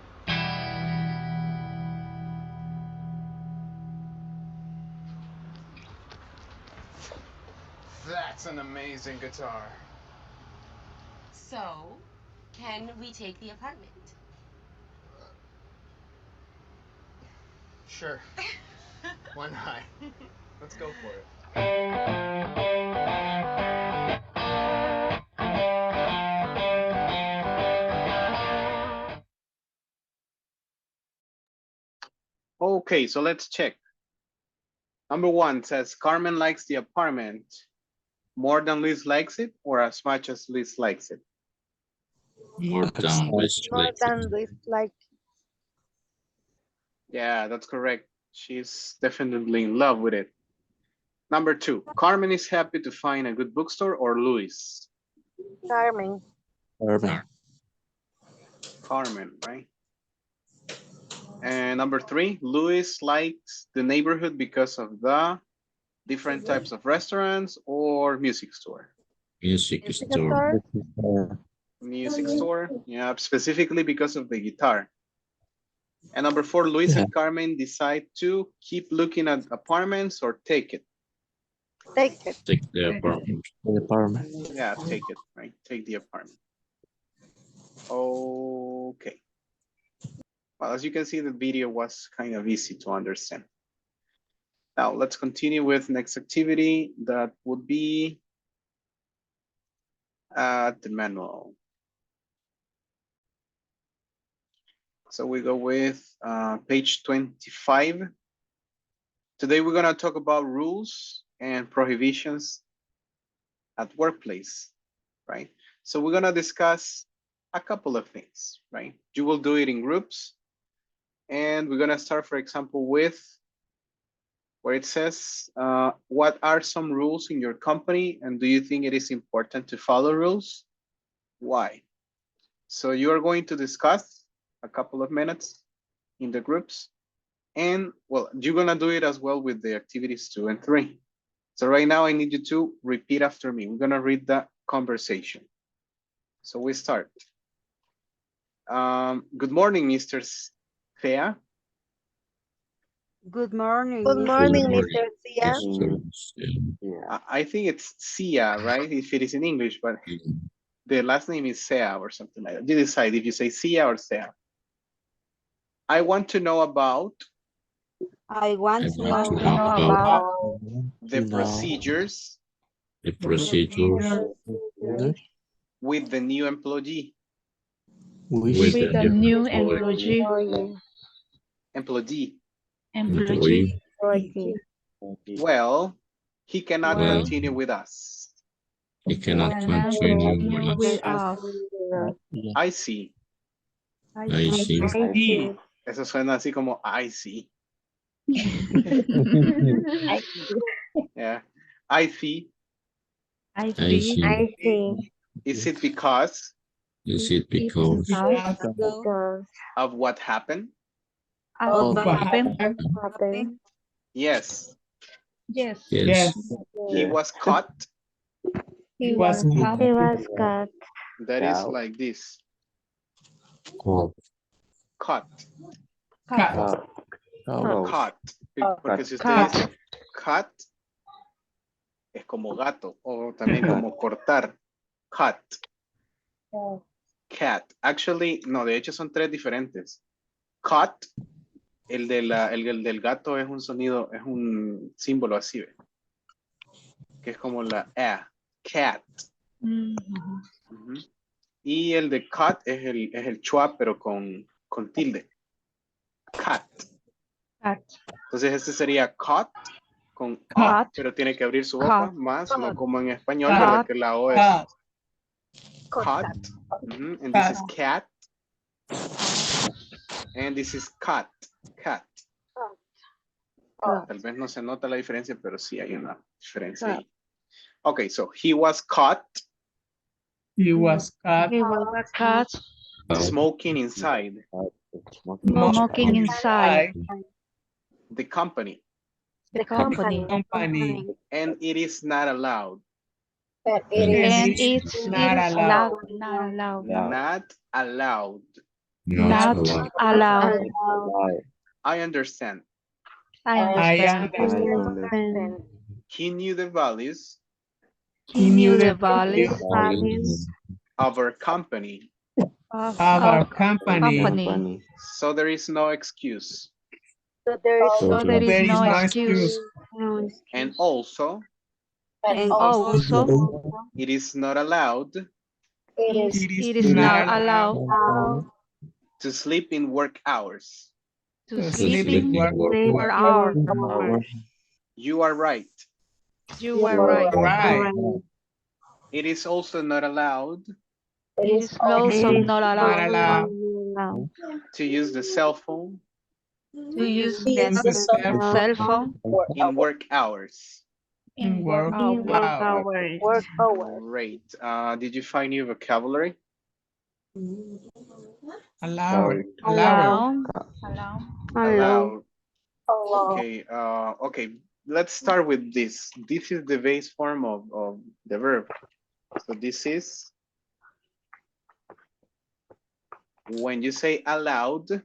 That's an amazing guitar. So, can we take the apartment? Sure. Why not? Let's go for it. Okay, so let's check. Number 1 says Carmen likes the apartment more than Liz likes it, or as much as Liz likes it. More than More than this, like, Yeah, that's correct. She's definitely in love with it. Number 2, Carmen is happy to find a good bookstore, or Luis? Carmen. Carmen. Carmen, right? And number 3, Luis likes the neighborhood because of the different types of restaurants or music store. music store. Music store, yeah, specifically because of the guitar. And number 4, Luis and Carmen decide to keep looking at apartments or take it. Take it. Take the apartment. The apartment. Yeah, take it, right? Take the apartment. Okay. Well, as you can see, the video was kind of easy to understand. Now let's continue with next activity. That would be the manual. So we go with page 25. Today we're gonna talk about rules and prohibitions at workplace, right? So we're gonna discuss a couple of things, right? You will do it in groups, and we're gonna start, for example, with where it says, what are some rules in your company, and do you think it is important to follow rules? Why? So you are going to discuss a couple of minutes in the groups, and well, you're gonna do it as well with the activities 2 and 3. So right now I need you to repeat after me. We're gonna read the conversation. So we start. Good morning, Mr. Thea. Good morning, Good morning, Mr. Sia. I think it's Sia, right? If it is in English, but the last name is Sea or something like that. You decide if you say Sia or Sea. I want to know about I want to want to know know about about the procedures the procedures with the new employee. with the new employee. Employee. Employee. Well, he cannot Well, continue with us. he cannot continue with us. I see. I see. Eso suena así como I see. Yeah. I see. I see. I see. Is it because Is it because Because of what happened? of What what happened? happened. Yes. Yes. yes, He was caught. He was He was caught. That is like this. caught, Caught. cut. Caught. Porque si usted Cut. dice cut, es como gato o también como cortar. Cut. Cat. Actually, no, de hecho son tres diferentes. Cut, el del gato es un sonido, es un símbolo así, ¿ve? Que es como la E. Cat. Ujú. Y el de cut es el chua, pero con tilde. Cat. Entonces este sería cut con O, pero tiene que abrir su boca más, no como en español, ¿verdad? Que la O es cut. And this is cat. And this is cat. Cat. Tal vez no se nota la diferencia, pero sí hay una diferencia ahí. Okay, so he was caught He was cut. He was caught smoking inside Smoking inside the company, the company. and it is not allowed. and it's not allowed. Not allowed. Not allowed. not allowed. Allowed. I understand. I Understand. understand. He knew the values He knew the Values of our company, of our company. so there is no excuse. So there There is no excuse. And also, And also, it is not allowed It is not allowed to sleep in work hours. to sleep sleep in in work work hours. You are right. You were right. Right. It is also not allowed It is also not Not allowed allowed to use the cell phone to use to use the cell cell phone in work hours. in work hours. Great. Did you find new vocabulary? Allowed. allow, Allowed. Okay. Okay. Let's start with this. This is the base form of the verb. So this is when you say allowed, it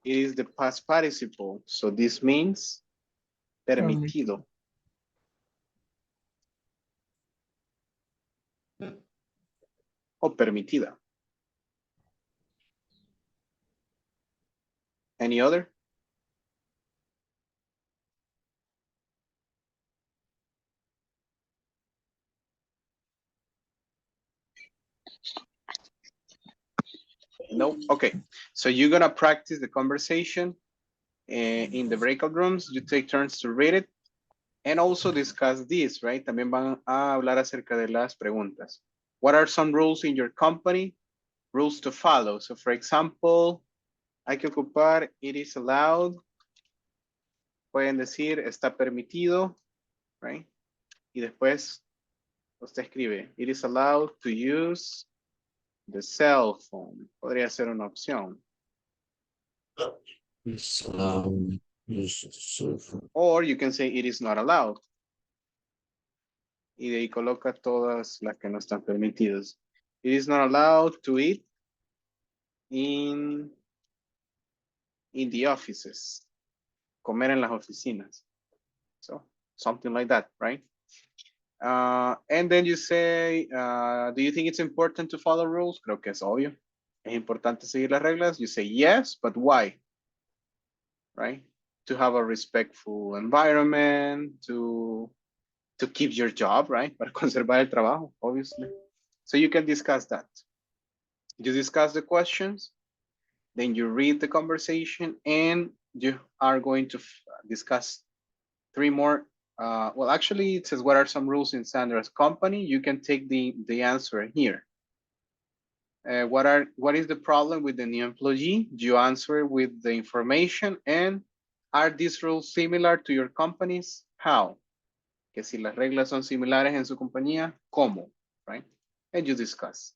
is the past participle. So this means permitido. O permitida. Any other? No? Okay. So you're gonna practice the conversation in the breakout rooms. You take turns to read it and also discuss this, right? También van a hablar acerca de las preguntas. What are some rules in your company? Rules to follow. So for example, hay que ocupar it is allowed. Pueden decir está permitido, right? Y después usted escribe it is allowed to use the cell phone. Podría ser una opción. It's allowed use of cell phone. Or you can say it is not allowed. Y de ahí coloca todas las que no están permitidas. It is not allowed to eat in the offices. Comer en las oficinas. So something like that, right? And then you say, do you think it's important to follow rules? Creo que es obvio. Es importante seguir las reglas. You say yes, but why? Right? To have a respectful environment, to keep your job, right? Para conservar el trabajo, obviously. So you can discuss that. You discuss the questions, then you read the conversation, and you are going to discuss 3 more. Well, actually, it says, what are some rules in Sandra's company? You can take the answer here. What is the problem with the new employee? You answer with the information. And are these rules similar to your company's? How? Que si las reglas son similares en su compañía, ¿cómo? Right? And you discuss.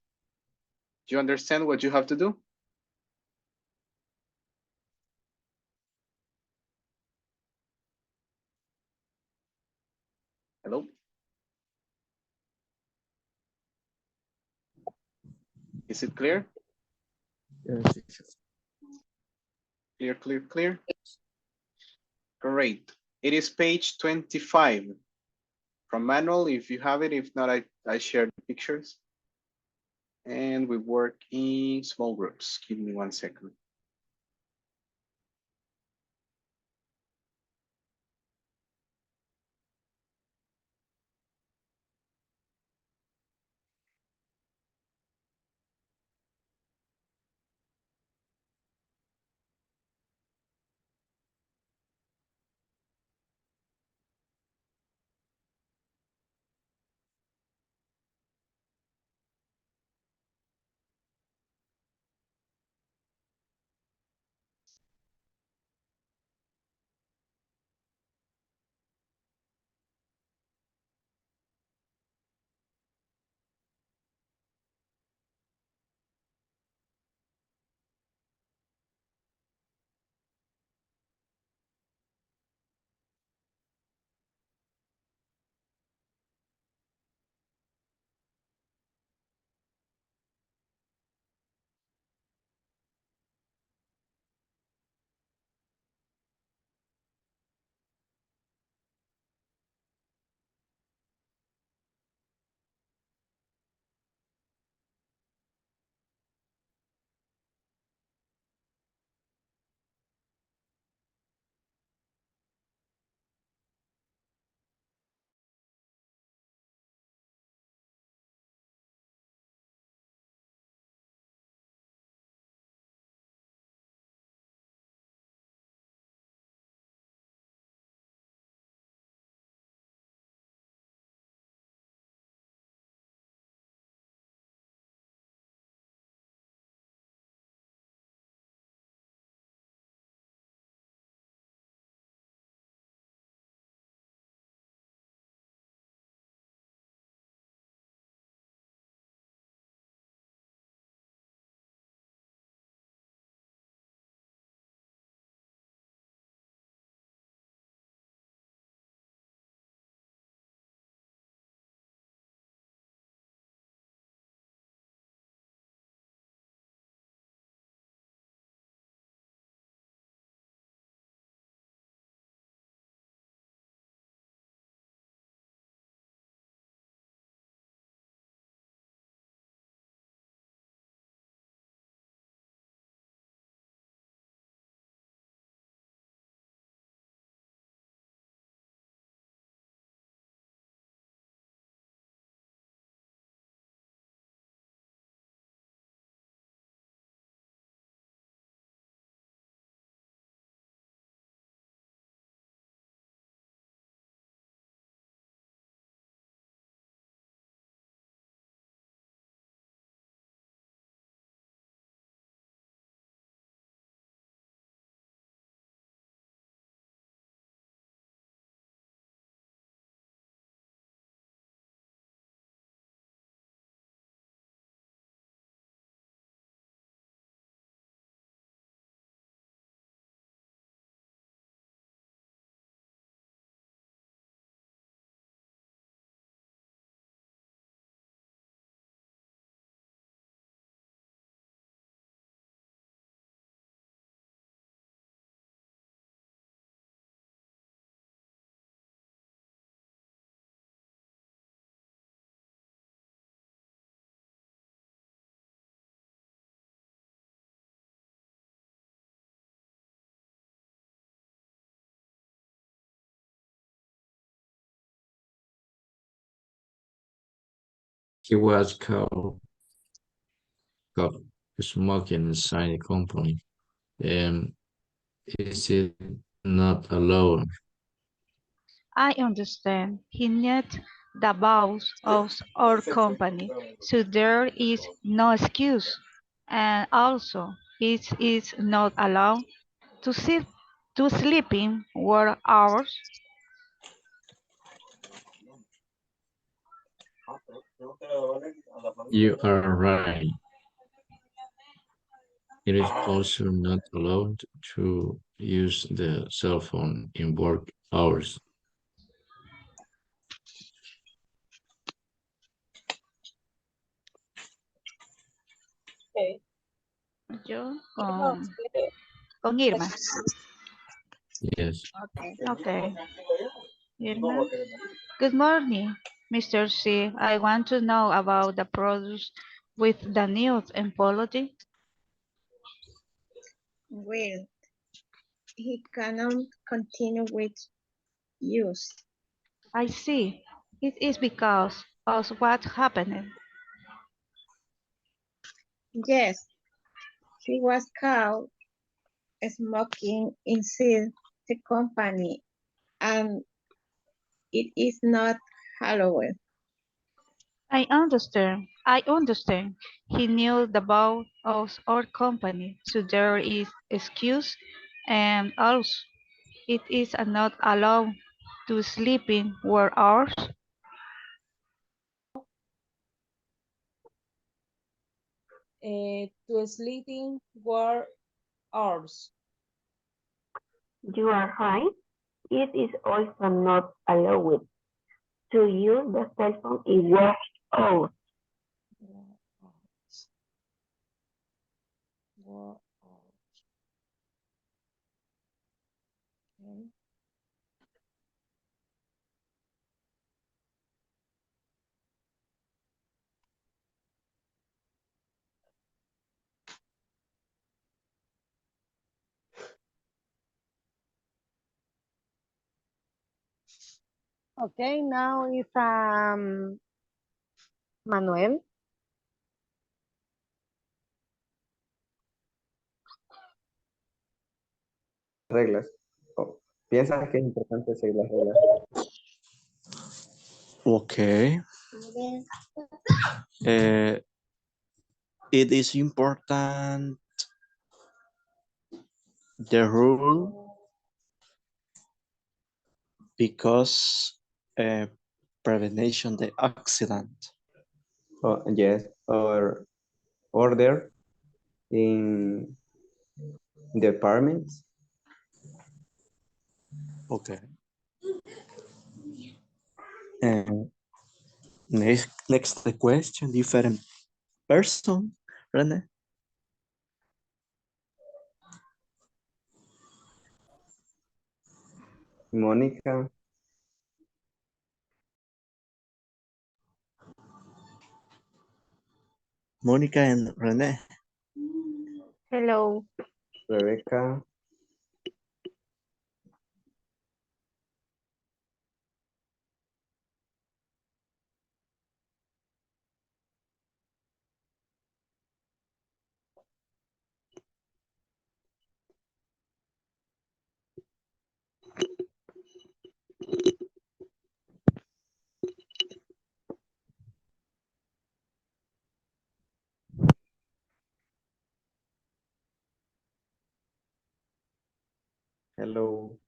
Do you understand what you have to do? Hello? Is it clear? Yes, teacher. Clear, clear, clear. Great. It is page 25 from manual. If you have it, if not, I share the pictures. And we work in small groups. Give me 1 second. He was caught smoking inside the company. Um, is it not allowed? I understand. He needs the boss of our company, so there is no excuse. And also, it is not allowed to sit to sleeping work hours. You are right. It is also not allowed to use the cell phone in work hours. Okay. Yo con Irma. Yes. Okay. Irma. Good morning, Mr. C. I want to know about the products with the new apology. Well, he cannot continue with use. I see. It is because of what happened. Yes, he was caught smoking inside the company, and it is not allowed. I understand. He knew the boss of our company, so there is excuse, and also it is not allowed to sleep in work hours. To sleeping work hours. You are right. It is also not allowed to use the cell phone in work hours. Work hours. Okay. Okay, now is Manuel. Reglas. Oh, ¿piensas que es importante seguir las reglas? Okay. It is important the rule because prevention the accident. Oh, yes, or order in departments. Okay. And next the question, different person, Rene. Mónica, Monica and Rene. Hello. Rebecca, hello,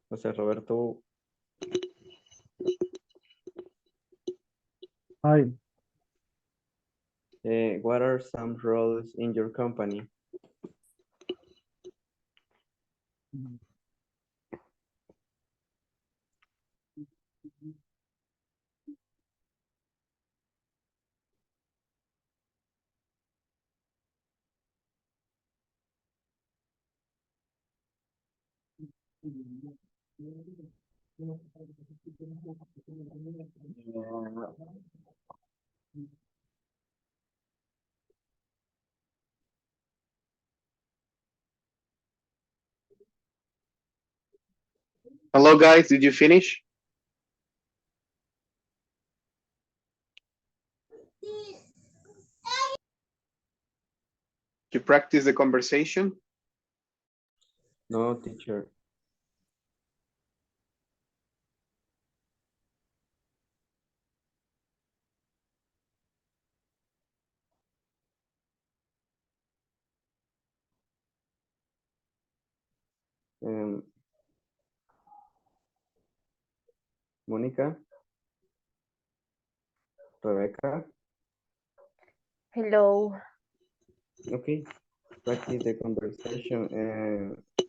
José Roberto, Hi. what are some roles in your company? Hello, guys. Did you finish? You practice the conversation? No, teacher. Um, Monica, Rebecca. Hello. Okay, practice the conversation.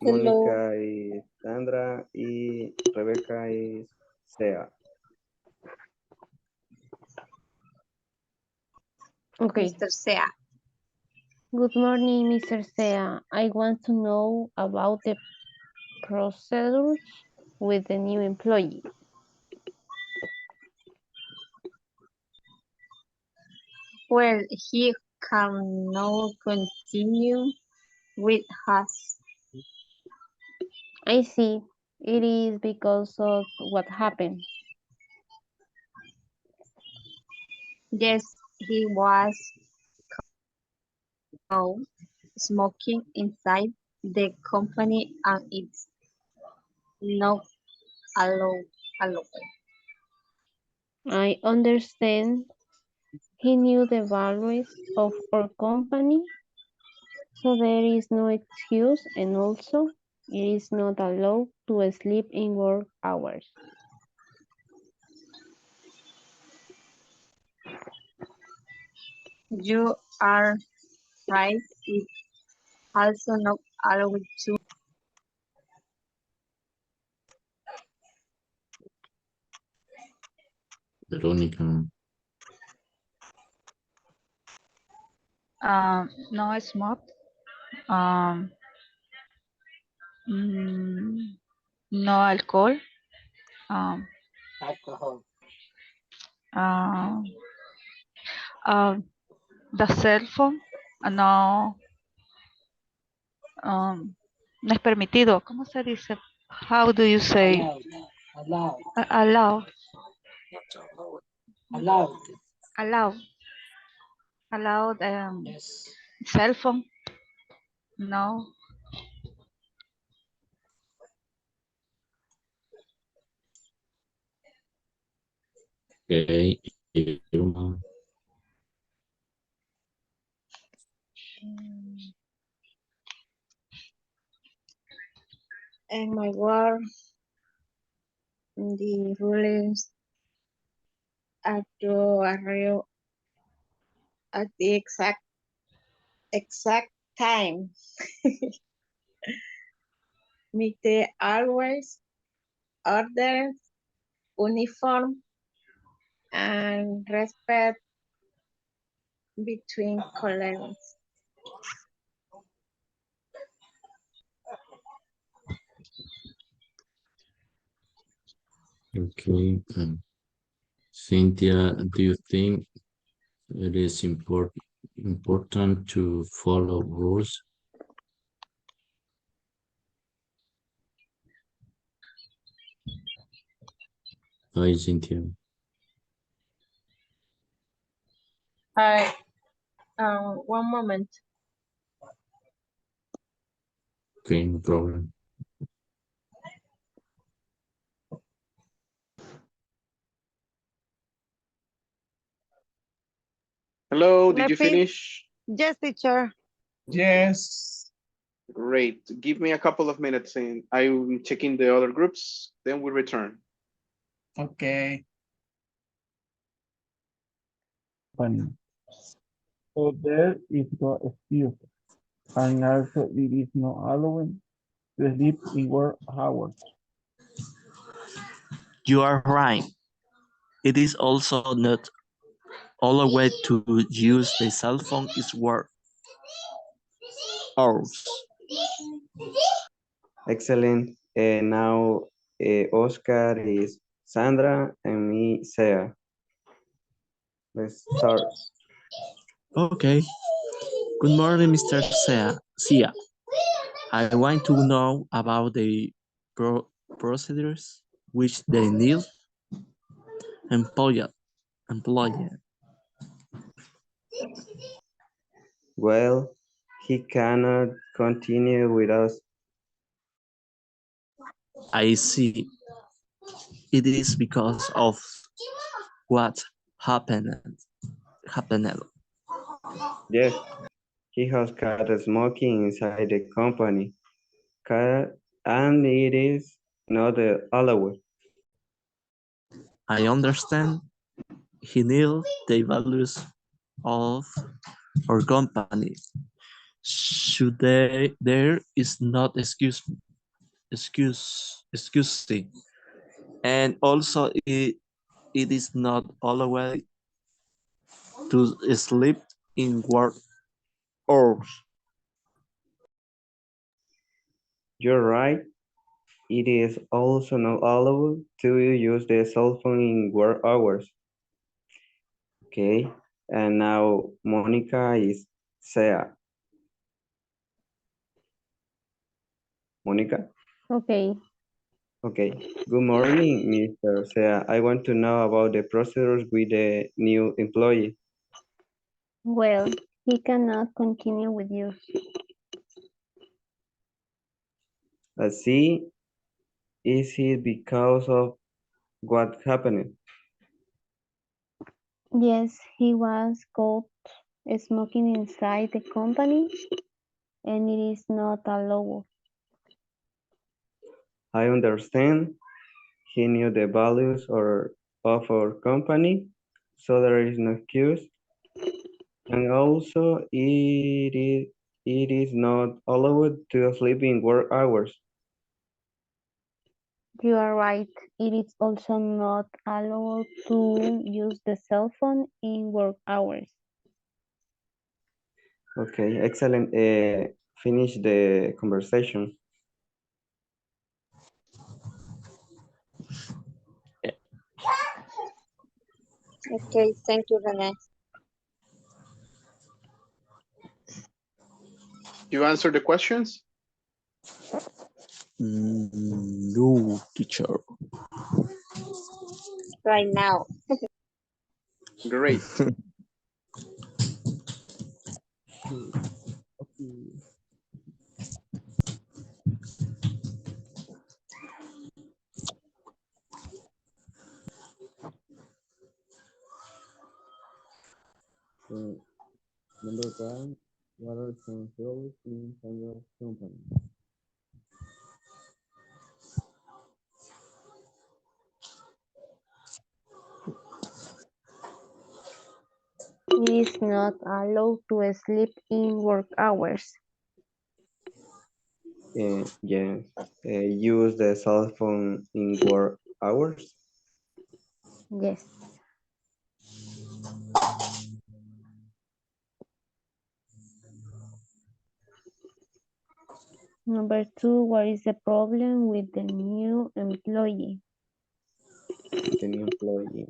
Hello. Mónica y Sandra y Rebeca y Sea. Okay. Mr. Sea. Good morning, Mr. Sea. I want to know about the procedures with the new employee. Well, he can now continue with us. I see. It is because of what happened. Yes, he was caught smoking inside the company and it's not allowed. I understand he knew the values of our company, so there is no excuse, and also it is not allowed to sleep in work hours. You are right. It's also not allowed to. Veronica, No smoke. Um, mm, no alcohol. Um, Alcohol. uh, uh, the cell phone. No, no es permitido. ¿Cómo se dice? How do you say? Allowed. Allow. Allowed. Allow. Allow Yes. cell phone. No. okay, Irma, In my work, the rules are to arrive at the exact time. Meet always orders, uniform, and respect between colleagues. okay. Cynthia, do you think it is important to follow rules? Hi, Cynthia. Hi, one moment. Okay, no problem. Hello, did you Repeat. finish? Yes, teacher. Yes. Great. Give me a couple of minutes and I'm checking the other groups, then we return. Okay. Funny. So there is no excuse. And also it is not allowed to sleep in work hours. You are right. It is also not allowed to use the cell phone is work hours. Excellent. Now Oscar is Sandra and me, Sea. Let's start. Okay. Good morning, Mr. Sia. I want to know about the procedures which they need employee. Well, he cannot continue with us. I see. It is because of what happened. Yes, he has caught smoking inside the company, and it is not allowed. I understand he knew the values of our company. Should there is not excusing, and also it is not allowed to sleep in work hours. You're right. It is also not allowed to use the cell phone in work hours. Okay, and now Monica is Sea. Monica? Okay. Okay. Good morning, Mr. Sea. I want to know about the procedures with the new employee. Well, he cannot continue with you. Let's see. Is it because of what happened? Yes, he was caught smoking inside the company and it is not allowed. I understand he knew the values of our company, so there is no excuse. And also, it is not allowed to sleep in work hours. You are right. It is also not allowed to use the cell phone in work hours. Okay, excellent. Finish the conversation. Okay, thank you, Renee. You answer the questions? No, teacher. Right now. Great. Number one, what are some roles in your company? It is not allowed to sleep in work hours. Yes, use the cell phone in work hours. Yes. Number two, what is the problem with the new employee? The new employee.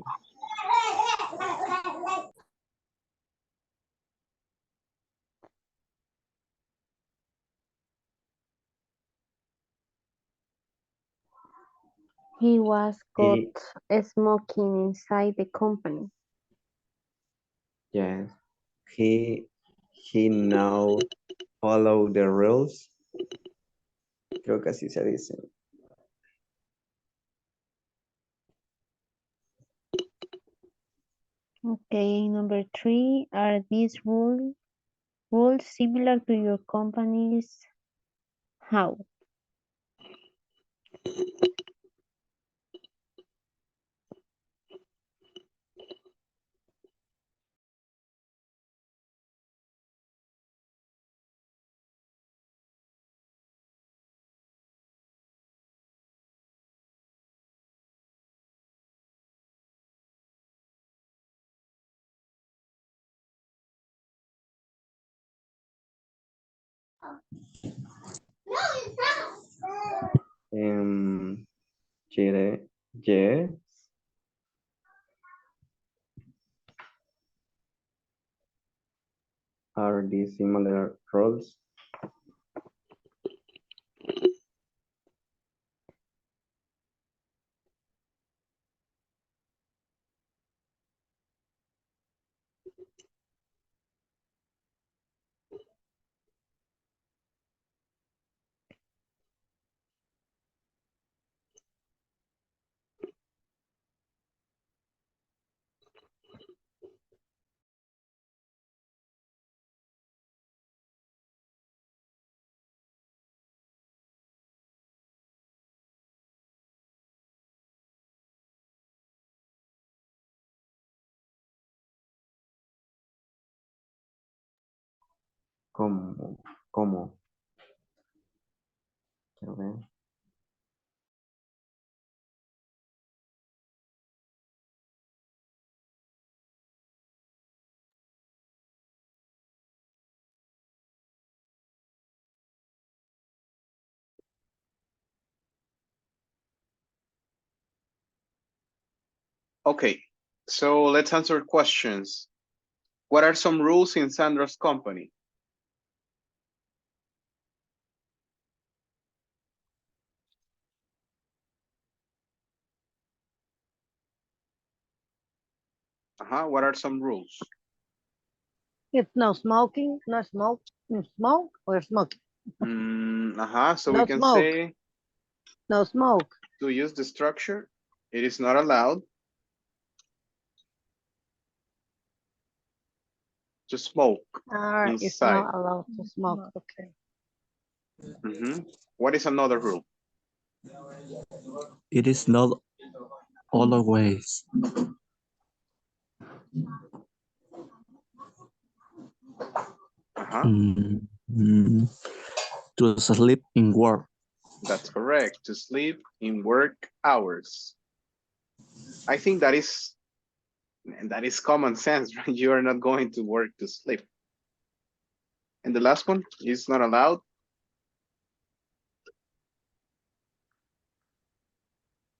He was caught He, smoking inside the company. yes, he now follow the rules. Creo que así se dice. Okay, number three, are these rules similar to your company's? How? Um, yes, are these similar roles? como. Quiero ver. Okay, so let's answer questions. What are some rules in Sandra's company? What are some rules? It's no smoking, no smoke, no smoke or smoking. So No we can smoke. say No smoke. to use the structure, it is not allowed to smoke It's inside. not allowed to smoke. Okay. What is another rule? It is not always. To sleep in work. That's correct. To sleep in work hours. I think that is common sense, right? You are not going to work to sleep. And the last one is not allowed.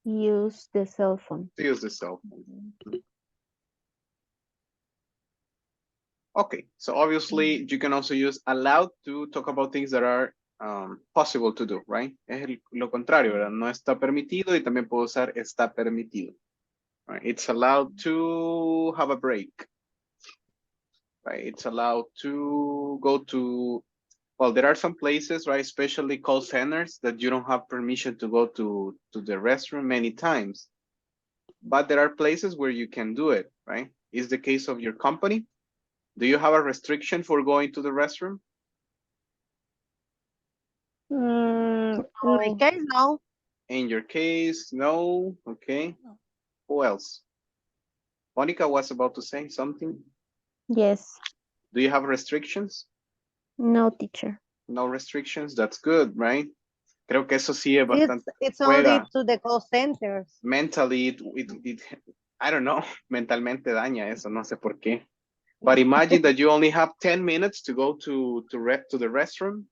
Use the cell phone. To use the cell phone. Okay, so obviously you can also use allowed to talk about things that are possible to do, right? Es lo contrario, ¿verdad? No está permitido y también puedo usar está permitido. Right? It's allowed to have a break. Right? It's allowed to go to, well, there are some places, right? Especially call centers that you don't have permission to go to the restroom many times. But there are places where you can do it, right? Is the case of your company? Do you have a restriction for going to the restroom? In my case, no. In your case, no. Okay. Who else? Monica was about to say something. Yes. Do you have restrictions? No, teacher. No restrictions. That's good, right? Creo que eso sí es bastante. It's only to the call centers. Mentally, I don't know, mentalmente daña eso, no sé por qué. But imagine that you only have 10 minutes to go to the restroom,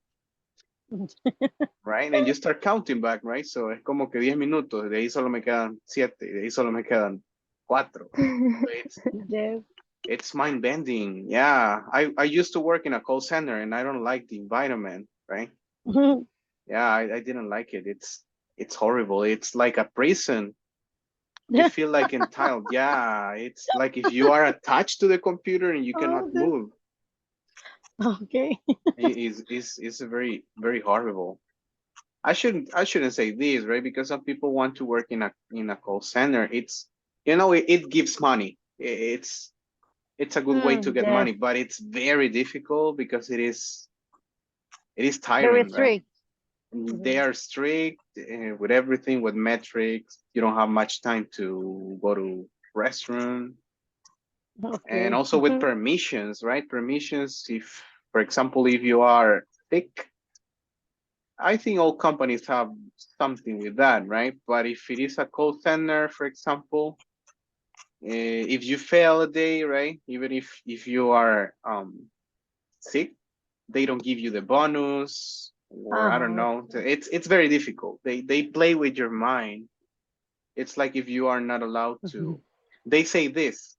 right? And you start counting back, right? So es como que 10 minutos, de ahí solo me quedan 7, de ahí solo me quedan 4. It's mind bending. Yeah, I used to work in a call center and I don't like the environment, right? Yeah, I didn't like it. It's horrible. It's like a prison. You feel like entitled. Yeah, it's like if you are attached to the computer and you cannot move. Okay. It's very, very horrible. I shouldn't say this, right? Because some people want to work in a call center. It's, it gives money. It's a good way to get money, but it's very difficult because it is tiring, right? They are strict with everything, with metrics. You don't have much time to go to restroom. And also with permissions, right? Permissions, if, for example, if you are sick, I think all companies have something with that, right? But if it is a call center, for example, if you fail a day, right? Even if you are sick, they don't give you the bonus, or I don't know. It's very difficult. They play with your mind. It's like if you are not allowed to. They say this: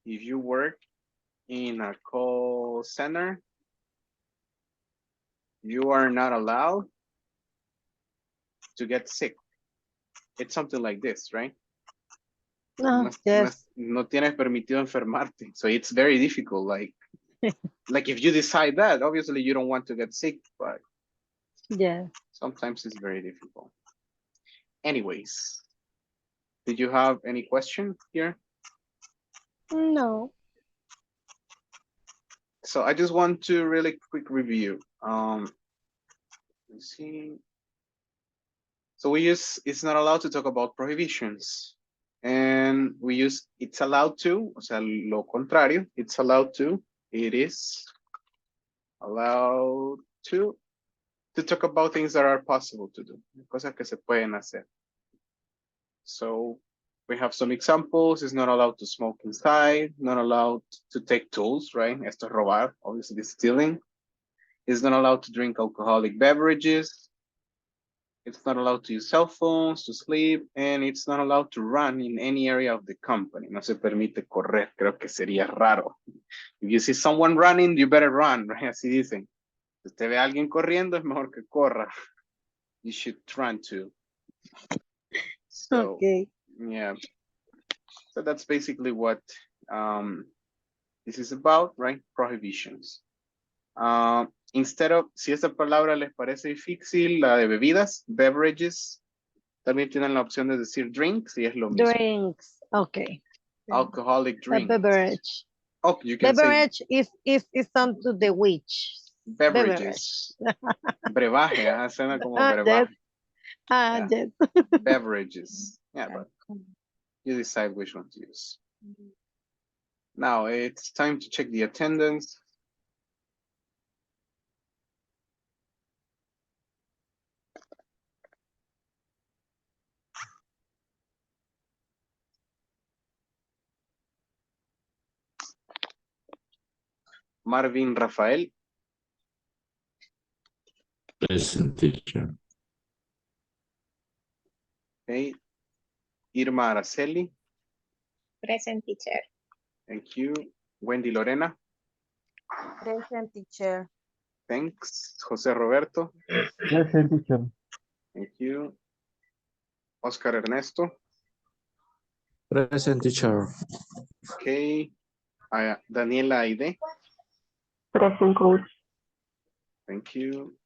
if you work in a call center, you are not allowed to get sick. It's something like this, right? No tienes permitido enfermarte. So it's very difficult. Like if you decide that, obviously you don't want to get sick, but sometimes it's very difficult. Anyways, did you have any question here? No. So I just want to really quick review. Let's see. So we use it's not allowed to talk about prohibitions. And we use it's allowed to, o sea, lo contrario, it's allowed to. it is allowed to talk about things that are possible to do, cosas que se pueden hacer. So we have some examples. It's not allowed to smoke inside, not allowed to take tools, right? Esto es robar, obviously it's stealing. It's not allowed to drink alcoholic beverages. It's not allowed to use cell phones, to sleep, and it's not allowed to run in any area of the company. No se permite correr, creo que sería raro. If you see someone running, you better run, right? Así dicen. Si usted ve a alguien corriendo, es mejor que corra. You should run too. So, Okay. yeah. So that's basically what this is about, right? Prohibitions. Instead of, si esta palabra les parece difícil, la de bebidas, beverages, también tienen la opción de decir drinks y es lo mismo. Drinks. Okay. Alcoholic A drinks. beverage. Oh, you can Beverage say is onto the witch. beverages. Brebaje, suena como Yes. brebaje. Yeah. Yes. Beverages. Yeah, but you decide which one to use. Now it's time to check the attendance. Marvin Rafael. Present, teacher. Okay. Irma Araceli. Present, teacher. Thank you. Wendy Lorena. Present, teacher. Thanks. José Roberto. Present, teacher. Thank you. Oscar Ernesto. Present, teacher. Okay. Daniela Aide. Present, coach. Thank you.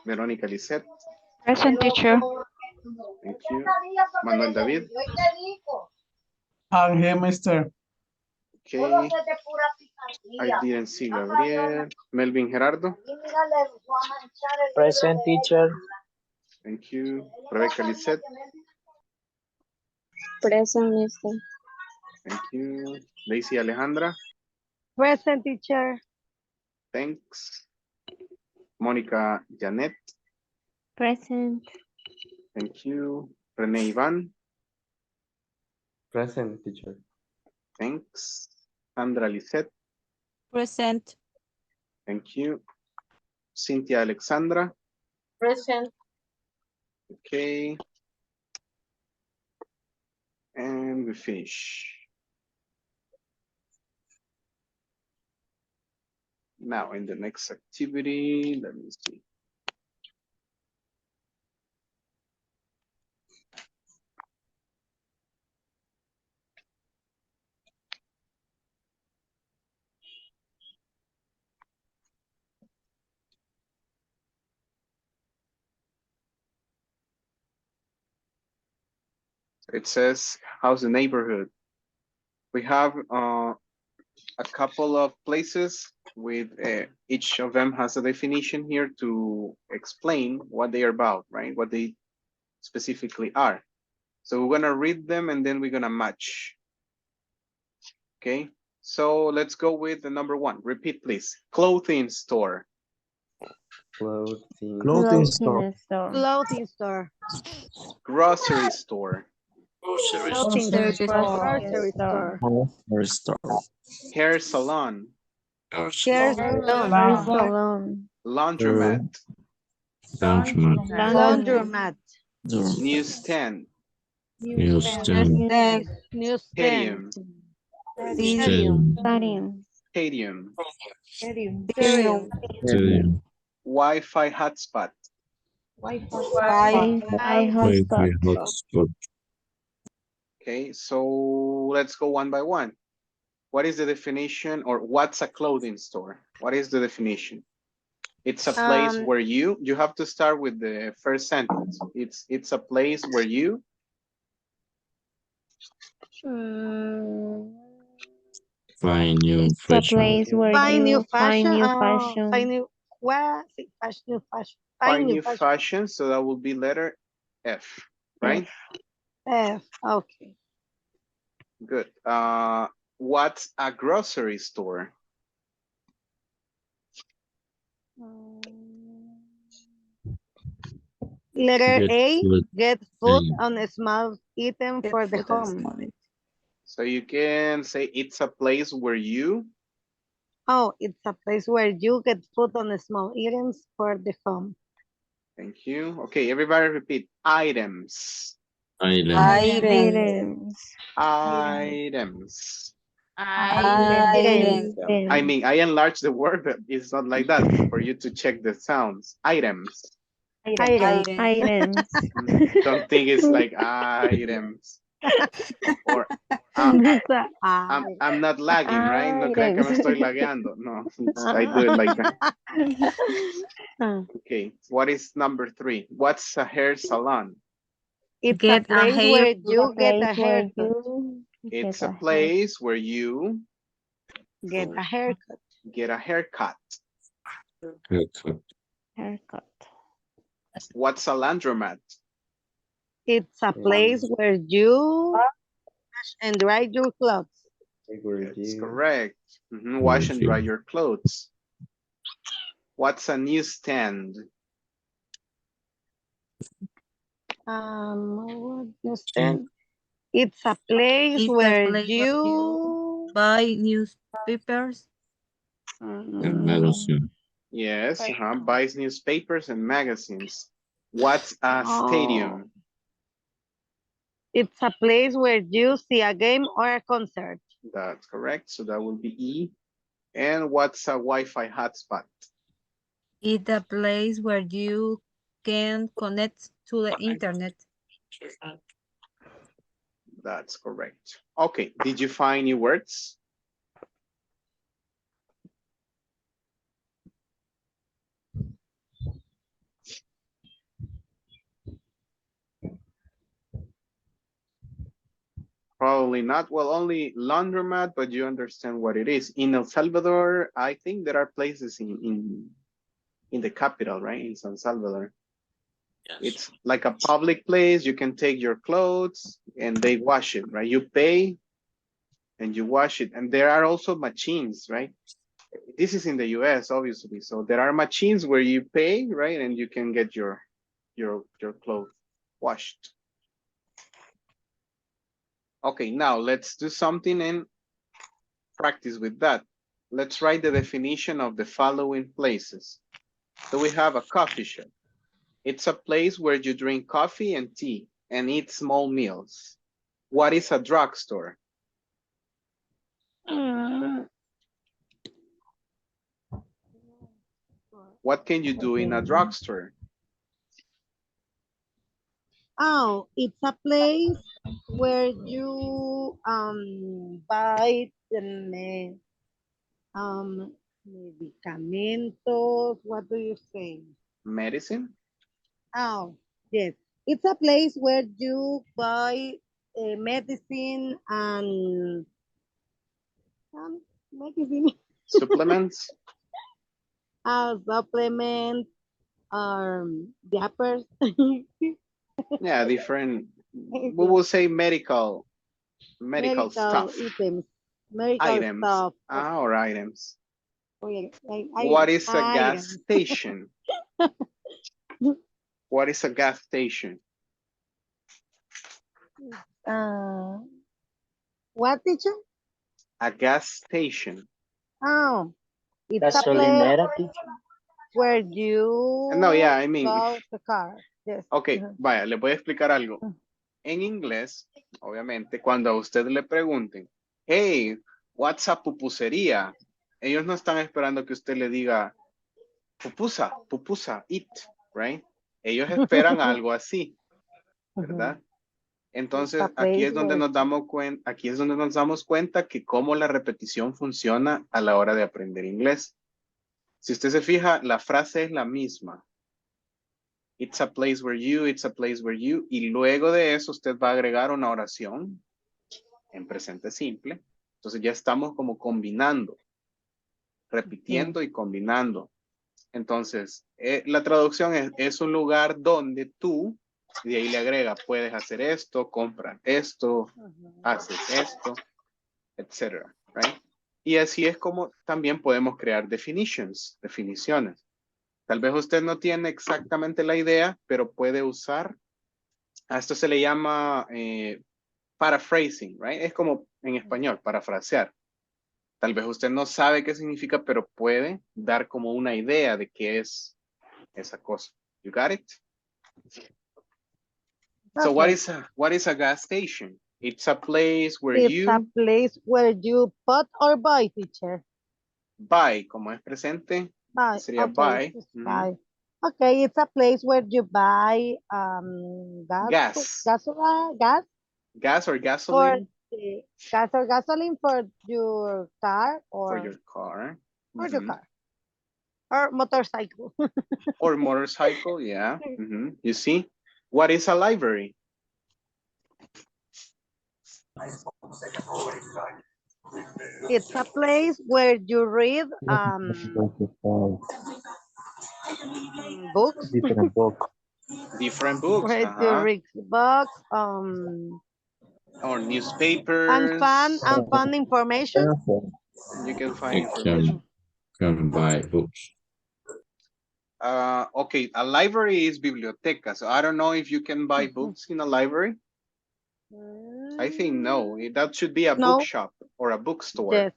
Verónica Lisette. Present, teacher. Thank you. Manuel David. I'm here, mister. Okay. I didn't see Gabriel. Melvin Gerardo. Present, teacher. Thank you. Rebecca Lisette. Present, mister. Thank you. Daisy Alejandra. Present, teacher. Thanks. Mónica Janet. Present. Thank you. René Iván. Present, teacher. Thanks. Sandra Lisette. Present. Thank you. Cynthia Alexandra. Present. Okay. And we finish. Now in the next activity, let me see. It says, how's the neighborhood? We have a couple of places with each of them has a definition here to explain what they are about, right? What they specifically are. So we're gonna read them and then we're gonna match. Okay, so let's go with the number one. Repeat, please. Clothing store. Clothing store. Clothing store. Grocery store. Grocery store. Grocery store. Grocery store. Hair salon. Hair Salon. salon. Laundromat. Laundromat. Laundromat. Newsstand. Newsstand. Stadium. Stadium. Stadium. Stadium. Wi-Fi hotspot. Wi-Fi hotspot. Okay, so let's go one by one. What is the definition, or what's a clothing store? What is the definition? It's a place where you have to start with the first sentence. It's a place where you Find new It's a place where find new you fashion. find new fashion. Find new what? Fashion. find new fashion. So that will be letter F, right? F. Okay. Good. What's a grocery store? Letter Get A, food get food and on a small item for the home. So you can say it's a place where you. Oh, it's a place where you get food on a small items for the home. Thank you. Okay, everybody repeat. Items. Items. Items. Items. I mean, I enlarged the word, but it's not like that for you to check the sounds. Items. Items. Items. Don't think it's like items. Or I'm not lagging, right? No crean que me estoy lagueando. No, I do it like that. Okay, what is number 3? What's a hair salon? It's Get a place a where hair. you get a Place where haircut. you It's get a a place where you Get a haircut. get a haircut. haircut. What's a laundromat? It's a place where you wash and dry your clothes. That's correct. Wash and dry your clothes. What's a newsstand? Understand? It's a place It's a where place where you buy newspapers. and medicine. Yes, buys newspapers and magazines. What's a stadium? It's a place where you see a game or a concert. That's correct. So that will be E. And what's a Wi-Fi hotspot? It's a place where you can connect to the internet. That's correct. Okay, did you find new words? Probably not. Well, only laundromat, but you understand what it is. In El Salvador, I think there are places in the capital, right? In San Salvador. Yes. It's like a public place. You can take your clothes and they wash it, right? You pay and you wash it. And there are also machines, right? This is in the US, obviously. So there are machines where you pay, right? And you can get your clothes washed. Okay, now let's do something and practice with that. Let's write the definition of the following places. So we have a coffee shop. It's a place where you drink coffee and tea and eat small meals. What is a drugstore? What can you do in a drugstore? Oh, it's a place where you buy the medicamentos. What do you say? Medicine? Oh, yes. It's a place where you buy medicine and medicine. Supplements? Supplement, diapers. Yeah, different. We will say medical stuff. Items. Medical Items. stuff. Or items. What What is a gas station? What is a gas station? What, teacher? A gas station. Oh, it's a Gasolinera, place where you No, yeah, I mean. go the car. Yes. Ok, vaya, le voy a explicar algo. En inglés, obviamente, cuando a usted le pregunten, hey, what's a pupusería? Ellos no están esperando que usted le diga, pupusa, eat, right? Ellos esperan algo así, ¿verdad? Entonces, aquí es donde nos damos cuenta que cómo la repetición funciona a la hora de aprender inglés. Si usted se fija, la frase es la misma. It's a place where you, it's a place where you. Y luego de eso usted va a agregar una oración en presente simple. Entonces ya estamos como combinando, repitiendo y combinando. Entonces, la traducción es un lugar donde tú, de ahí le agrega, puedes hacer esto, comprar esto, haces esto. etc. Right? Y así es como también podemos crear definitions, definiciones. Tal vez usted no tiene exactamente la idea, pero puede usar, a esto se le llama paraphrasing, right? Es como en español, parafrasear. Tal vez usted no sabe qué significa, pero puede dar como una idea de qué es esa cosa. You got it? So what is a gas station? It's a place where It's a you place where you put or buy, teacher. buy, como es presente, Buy. sería Okay, buy. it's buy. Okay, it's a place where you buy Gas. gas Or for gasoline the gas or gasoline for your car for or your car. for your car or motorcycle. Or motorcycle, yeah. You see? What is a library? It's a place where you read books. Different books. Different books, Where you read books, or newspapers. and fun information. You can find You information. can buy books. Okay, a library is biblioteca. So I don't know if you can buy books in a library. I think no. That should be a bookshop or a bookstore. Yes.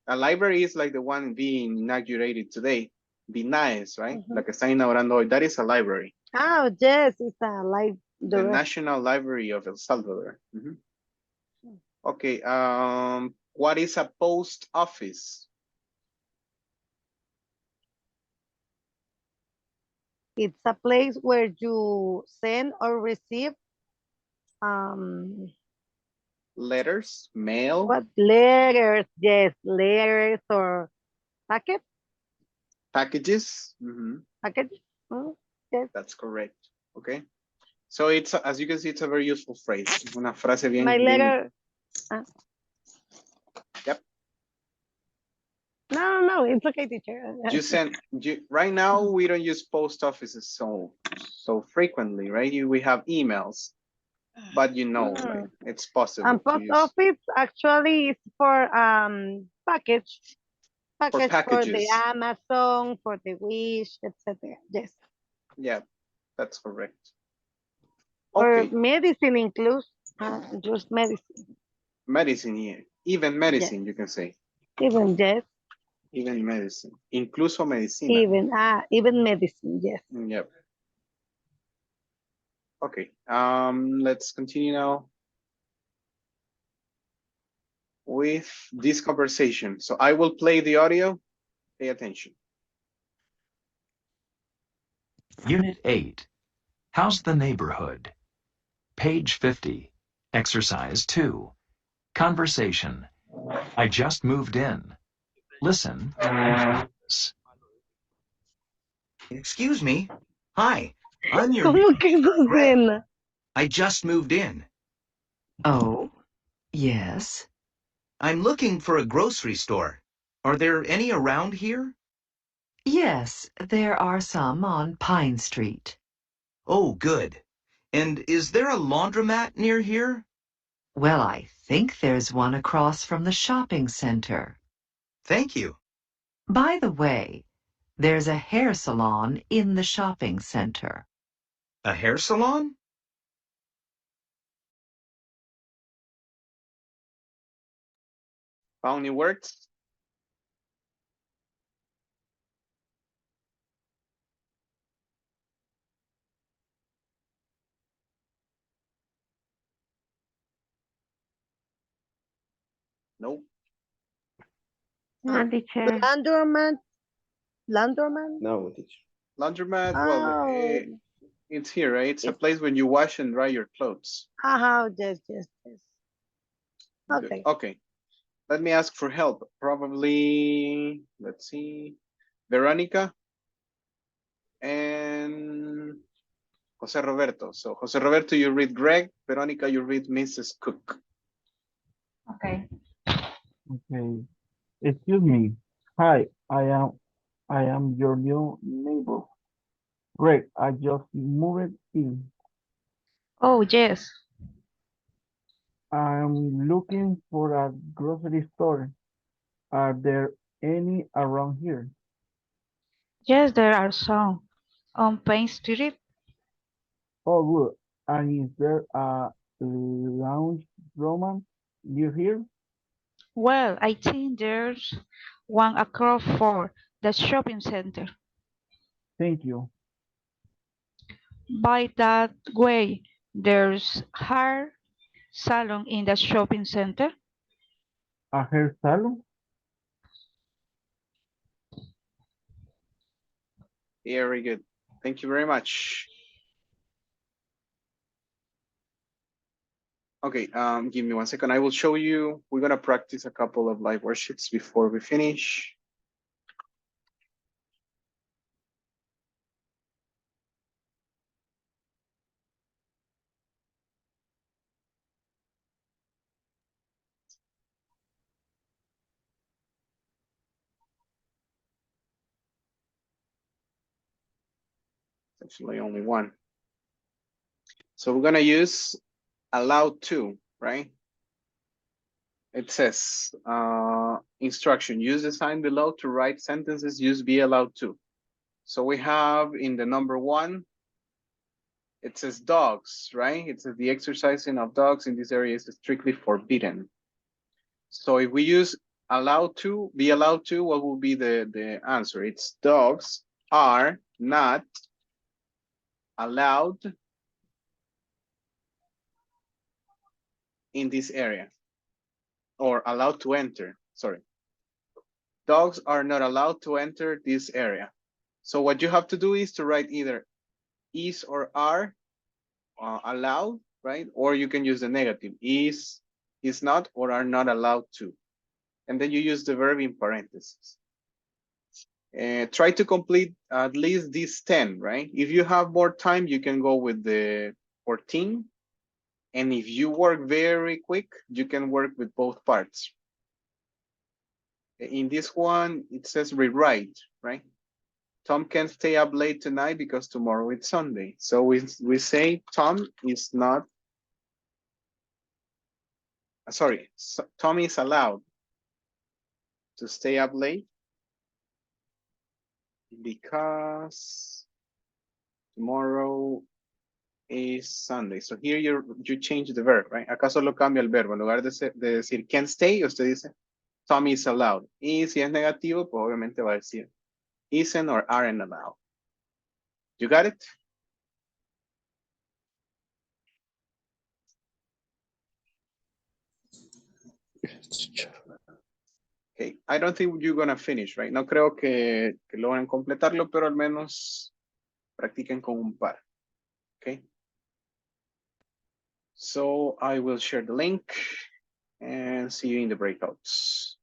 A library is like the one being inaugurated today. Be nice, right? La que está inaugurando hoy. That is a library. Oh, yes, it's a library. The National Library of El Salvador. Okay, what is a post office? It's a place where you send or receive letters, mail. What letters? Yes, letters or packets. Packages. Package. Yes. That's correct. Okay. So it's, as you can see, it's a very useful phrase. Una frase bien. My letter. Yep. No, it's okay, teacher. Right now, we don't use post offices so frequently, right? We have emails, but like, it's possible. And post office actually is for package for the Amazon, for the Wish, etc. Yes. Yeah, that's correct. Or medicine includes just medicine. Medicine here, even medicine, you can say. Even yes. Even medicine, incluso medicina. Even medicine, yes. Yep. Okay, let's continue now with this conversation. So I will play the audio. Pay attention. Unit 8. How's the neighborhood? Page 50. Exercise 2. Conversation. I just moved in. Listen. Excuse me. Hi, I'm your new Greg. I just moved in. Oh, yes. I'm looking for a grocery store. Are there any around here? Yes, there are some on Pine Street. Oh, good. And is there a laundromat near here? Well, I think there's one across from the shopping center. Thank you. By the way, there's a hair salon in the shopping center. A hair salon? Found any words? Nope. No, teacher. Laundromat. No, teacher. Laundromat, well, it's here, right? It's a place when you wash and dry your clothes. Yes. Okay. Good. Okay. Let me ask for help. Probably, let's see, Veronica and Jose Roberto. So Jose Roberto, you read Greg. Veronica, you read Mrs. Cook. Okay. Excuse me. Hi, I am your new neighbor. Greg, I just moved in. Oh, yes. I'm looking for a grocery store. Are there any around here? Yes, there are some on Pain Street. Oh, good. And is there a lounge roman near here? Well, I think there's one across for the shopping center. Thank you. By that way, there's hair salon in the shopping center. A hair salon? Very good. Thank you very much. Okay, give me 1 second. I will show you. We're gonna practice a couple of live worksheets before we finish. Actually, only one. So we're gonna use allowed to, right? It says instruction, use the sign below to write sentences, use be allowed to. So we have in the number 1, it says dogs, right? It says the exercising of dogs in this area is strictly forbidden. So if we use allowed to, be allowed to, what will be the answer? It's dogs are not allowed in this area, or allowed to enter, sorry. Dogs are not allowed to enter this area. So what you have to do is to write either is or are allowed, right? Or you can use the negative, is not, or are not allowed to. And then you use the verb in parentheses. Try to complete at least these 10, right? If you have more time, you can go with the 14. And if you work very quick, you can work with both parts. In this one, it says rewrite, right? Tom can't stay up late tonight because tomorrow it's Sunday. So we say Tom is not, sorry, Tom is allowed to stay up late because tomorrow is Sunday. So here you change the verb, right? Acá solo cambia el verbo. En lugar de decir can stay, usted dice Tom is allowed. Y si es negativo, pues obviamente va a decir isn't or aren't allowed. You got it? Okay, I don't think you're gonna finish, right? No creo que logren completarlo, pero al menos practiquen con un par. Okay. So I will share the link and see you in the breakouts.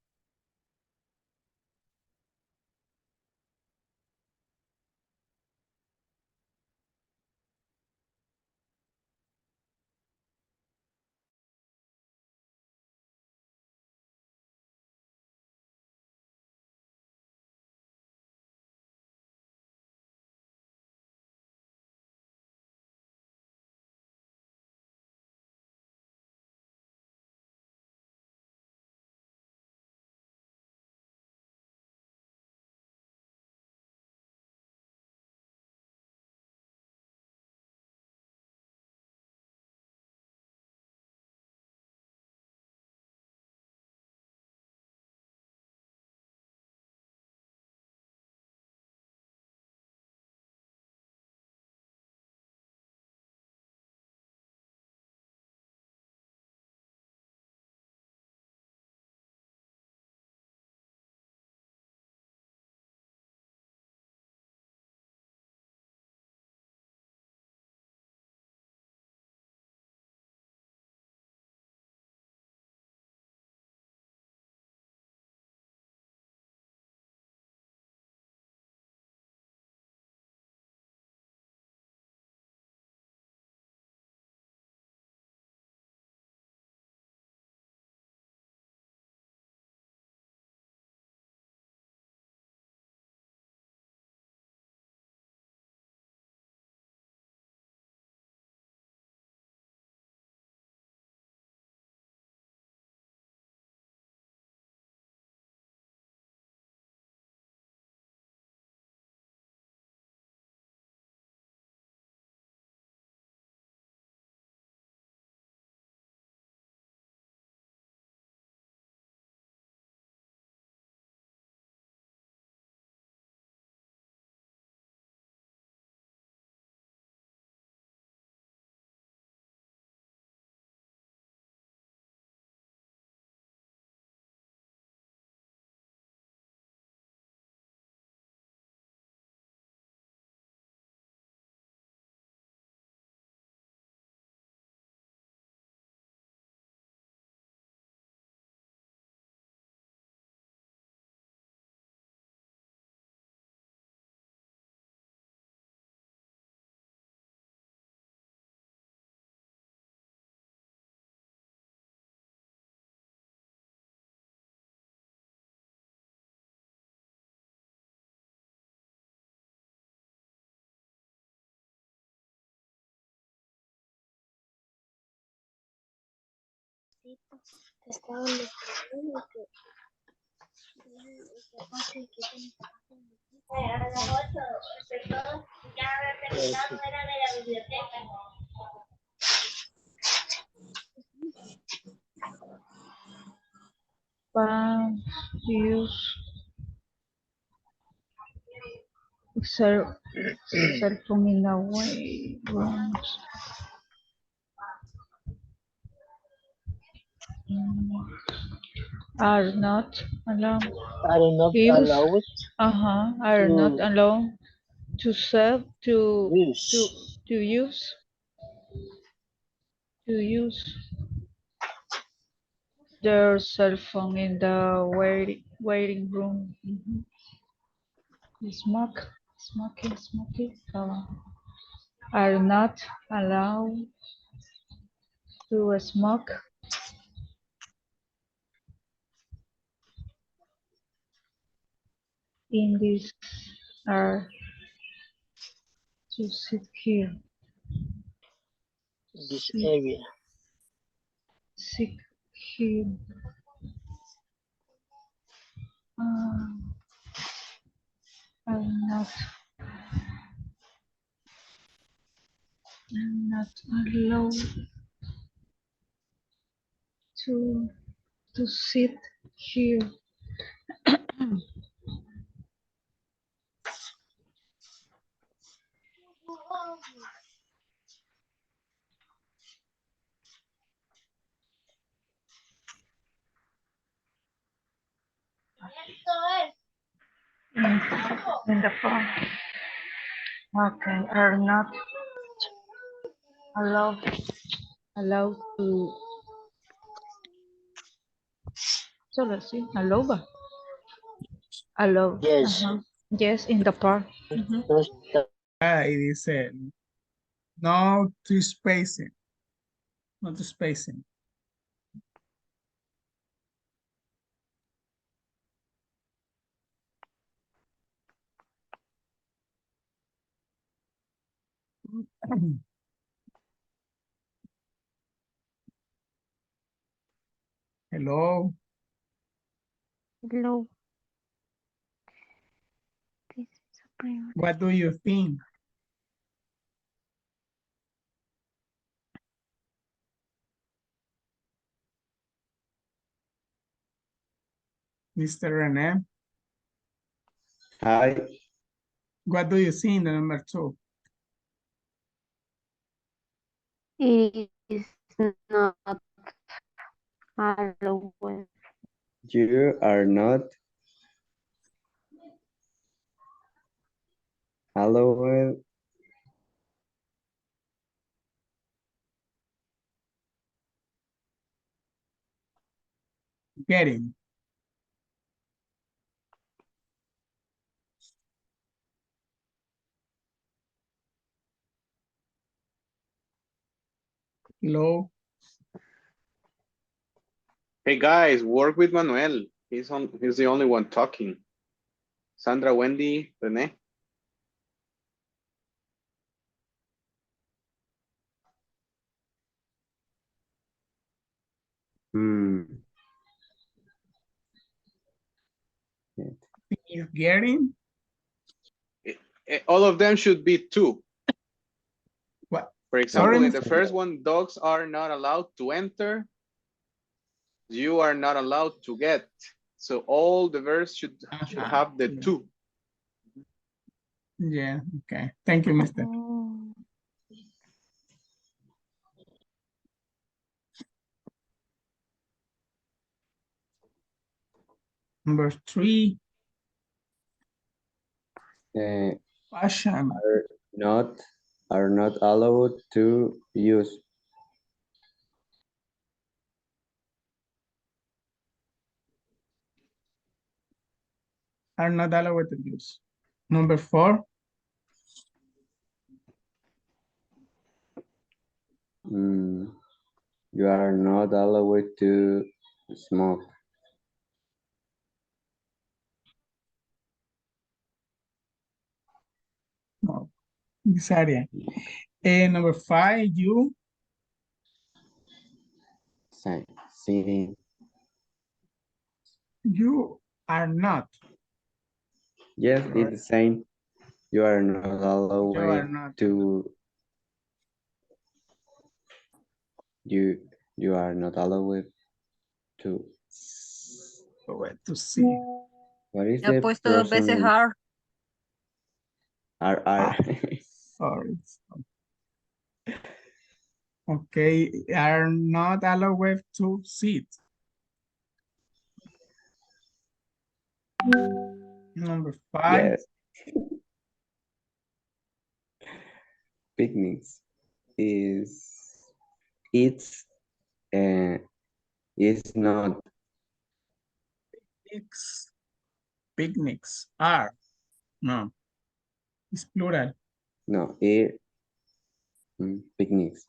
Use cell, cell phone in the way rooms. Are not allowed. Are not Use allowed are not to allowed to sell use. to use their cell phone in the waiting room. Smoking. Are not allowed to smoke in this are to sit here. This area. Sit here. Are not allowed to sit here. In the phone. Okay, are not allowed to solo sí, allowed ba? Allowed. Yes. Yes, in the park. No está. Y dice, no to spacing. No to spacing. Hello. Hello. What do you think? Mr. René, Hi. what do you think, the number 2? It is not allowed. You are not allowed. Getting. Hello. Hey guys, work with Manuel. He's the only one talking. Sandra, Wendy, Rene. Is getting? All of them should be 2. What? For example, in Sorry? the first one, dogs are not allowed to enter. You are not allowed to get. So all the verbs should have the 2. Yeah, okay. Thank you, mister. Number 3. Fashion. Are not allowed to use. Are not allowed to use. Number 4. You are not allowed to smoke. No, this area. And number 5, you. sitting. You are not. Yes, it's the same. You are not You are allowed not. to you are not allowed to. To see. What is Ha the puesto dos veces person are. are Sorry. Okay, are not allowed to sit. Number 5. yes. Picnics it's is not Picnics are. No, it's plural. no picnics.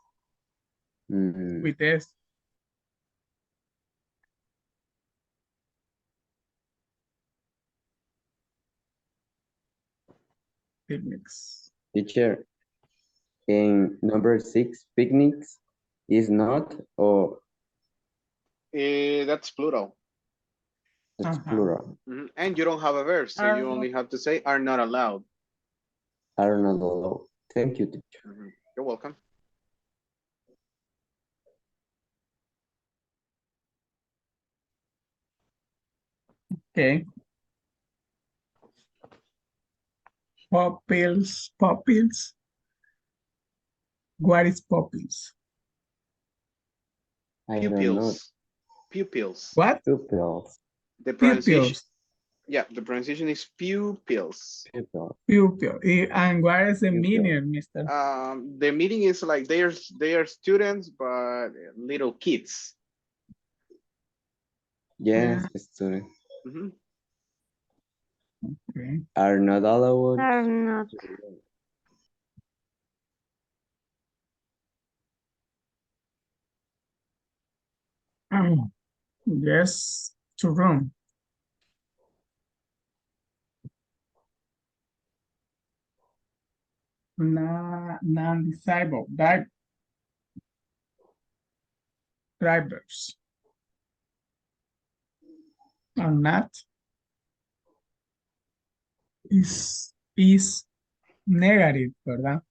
With S. Picnics. Teacher, in number 6, picnics is not or That's plural. it's plural. And you don't have a verb, so you only have to say are not allowed. Are not allowed. Thank you, teacher. You're welcome. Okay. Pupils. What is pupils? I don't know. Pupils. What? Pupils. The pronunciation. Pupils. Yeah, the pronunciation is pupils. Pupil. And what is the meaning, mister? The meaning is like they are students, but little kids. Yes, student. Okay. Are not allowed. Are not. Yes, to room. Non-disabled drivers are not is negative, ¿verdad?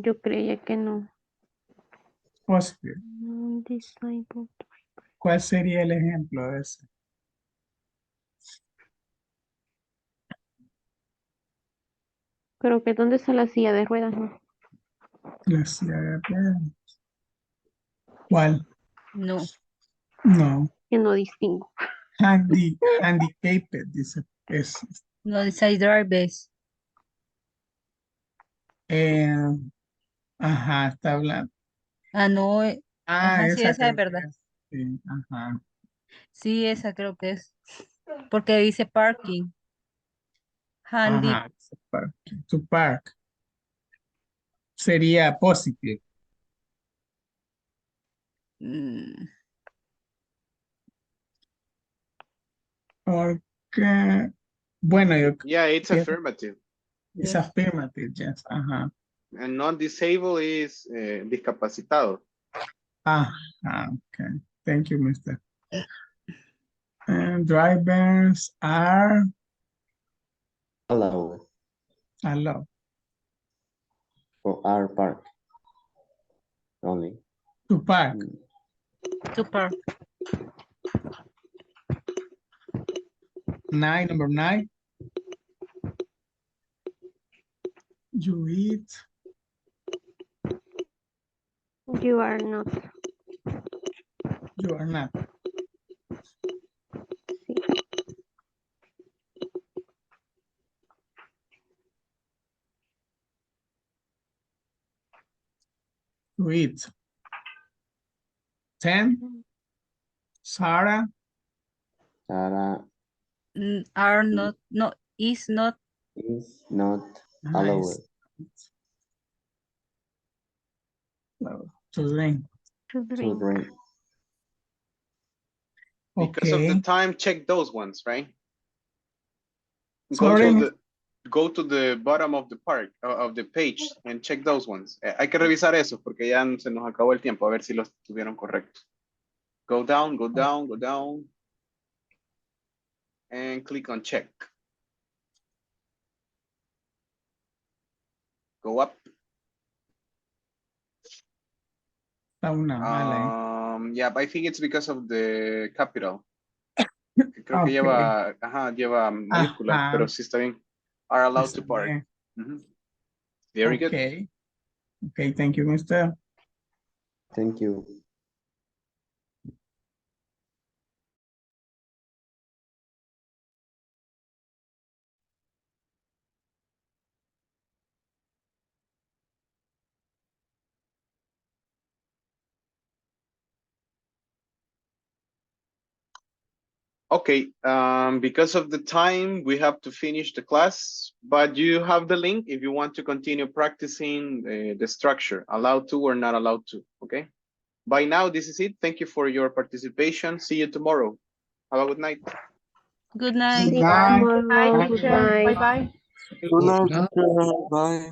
Yo creía que no. Positive. Disabled. ¿Cuál sería el ejemplo de ese? Creo que ¿dónde está la silla de ruedas? No. La silla de ruedas. ¿Cuál? No. No. Que no distingo. Handicapped, dice. No dice drivers. Ajá, está hablando. No. Ajá, sí, esa es creo que verdad. es. Sí, ajá. Sí, esa creo que es. Porque dice parking. Handy. Ajá, to park. Sería positive. Porque, bueno, Yeah, it's affirmative. It's affirmative, yes. Ajá. And non-disabled is discapacitado. Okay. Thank you, mister. And drivers are Allowed. allowed. Or are parked. Only. To park. To park. Number 9. You eat. You are not. You are not. Sí. To eat. 10. Sarah. Sarah Are not. No, is not. is not allowed. To drink. To drink. Because of the time, check those ones, right? Sorry. go to the bottom of the park, of the page, and check those ones. Hay que revisar eso porque ya se nos acabó el tiempo, a ver si los tuvieron correctos. Go down, go down, go down, and click on check. Go up. Yeah, but I think it's because of the capital. Creo que lleva mayúsculas, pero sí está bien. Are allowed to park. Very good. Okay, thank you, mister. Thank you. Okay, because of the time, we have to finish the class, but you have the link if you want to continue practicing the structure, allowed to or not allowed to, okay? By now, this is it. Thank you for your participation. See you tomorrow. Have a good night. Good night. Good night. Bye, teacher. Bye-bye. Good night, teacher. Bye.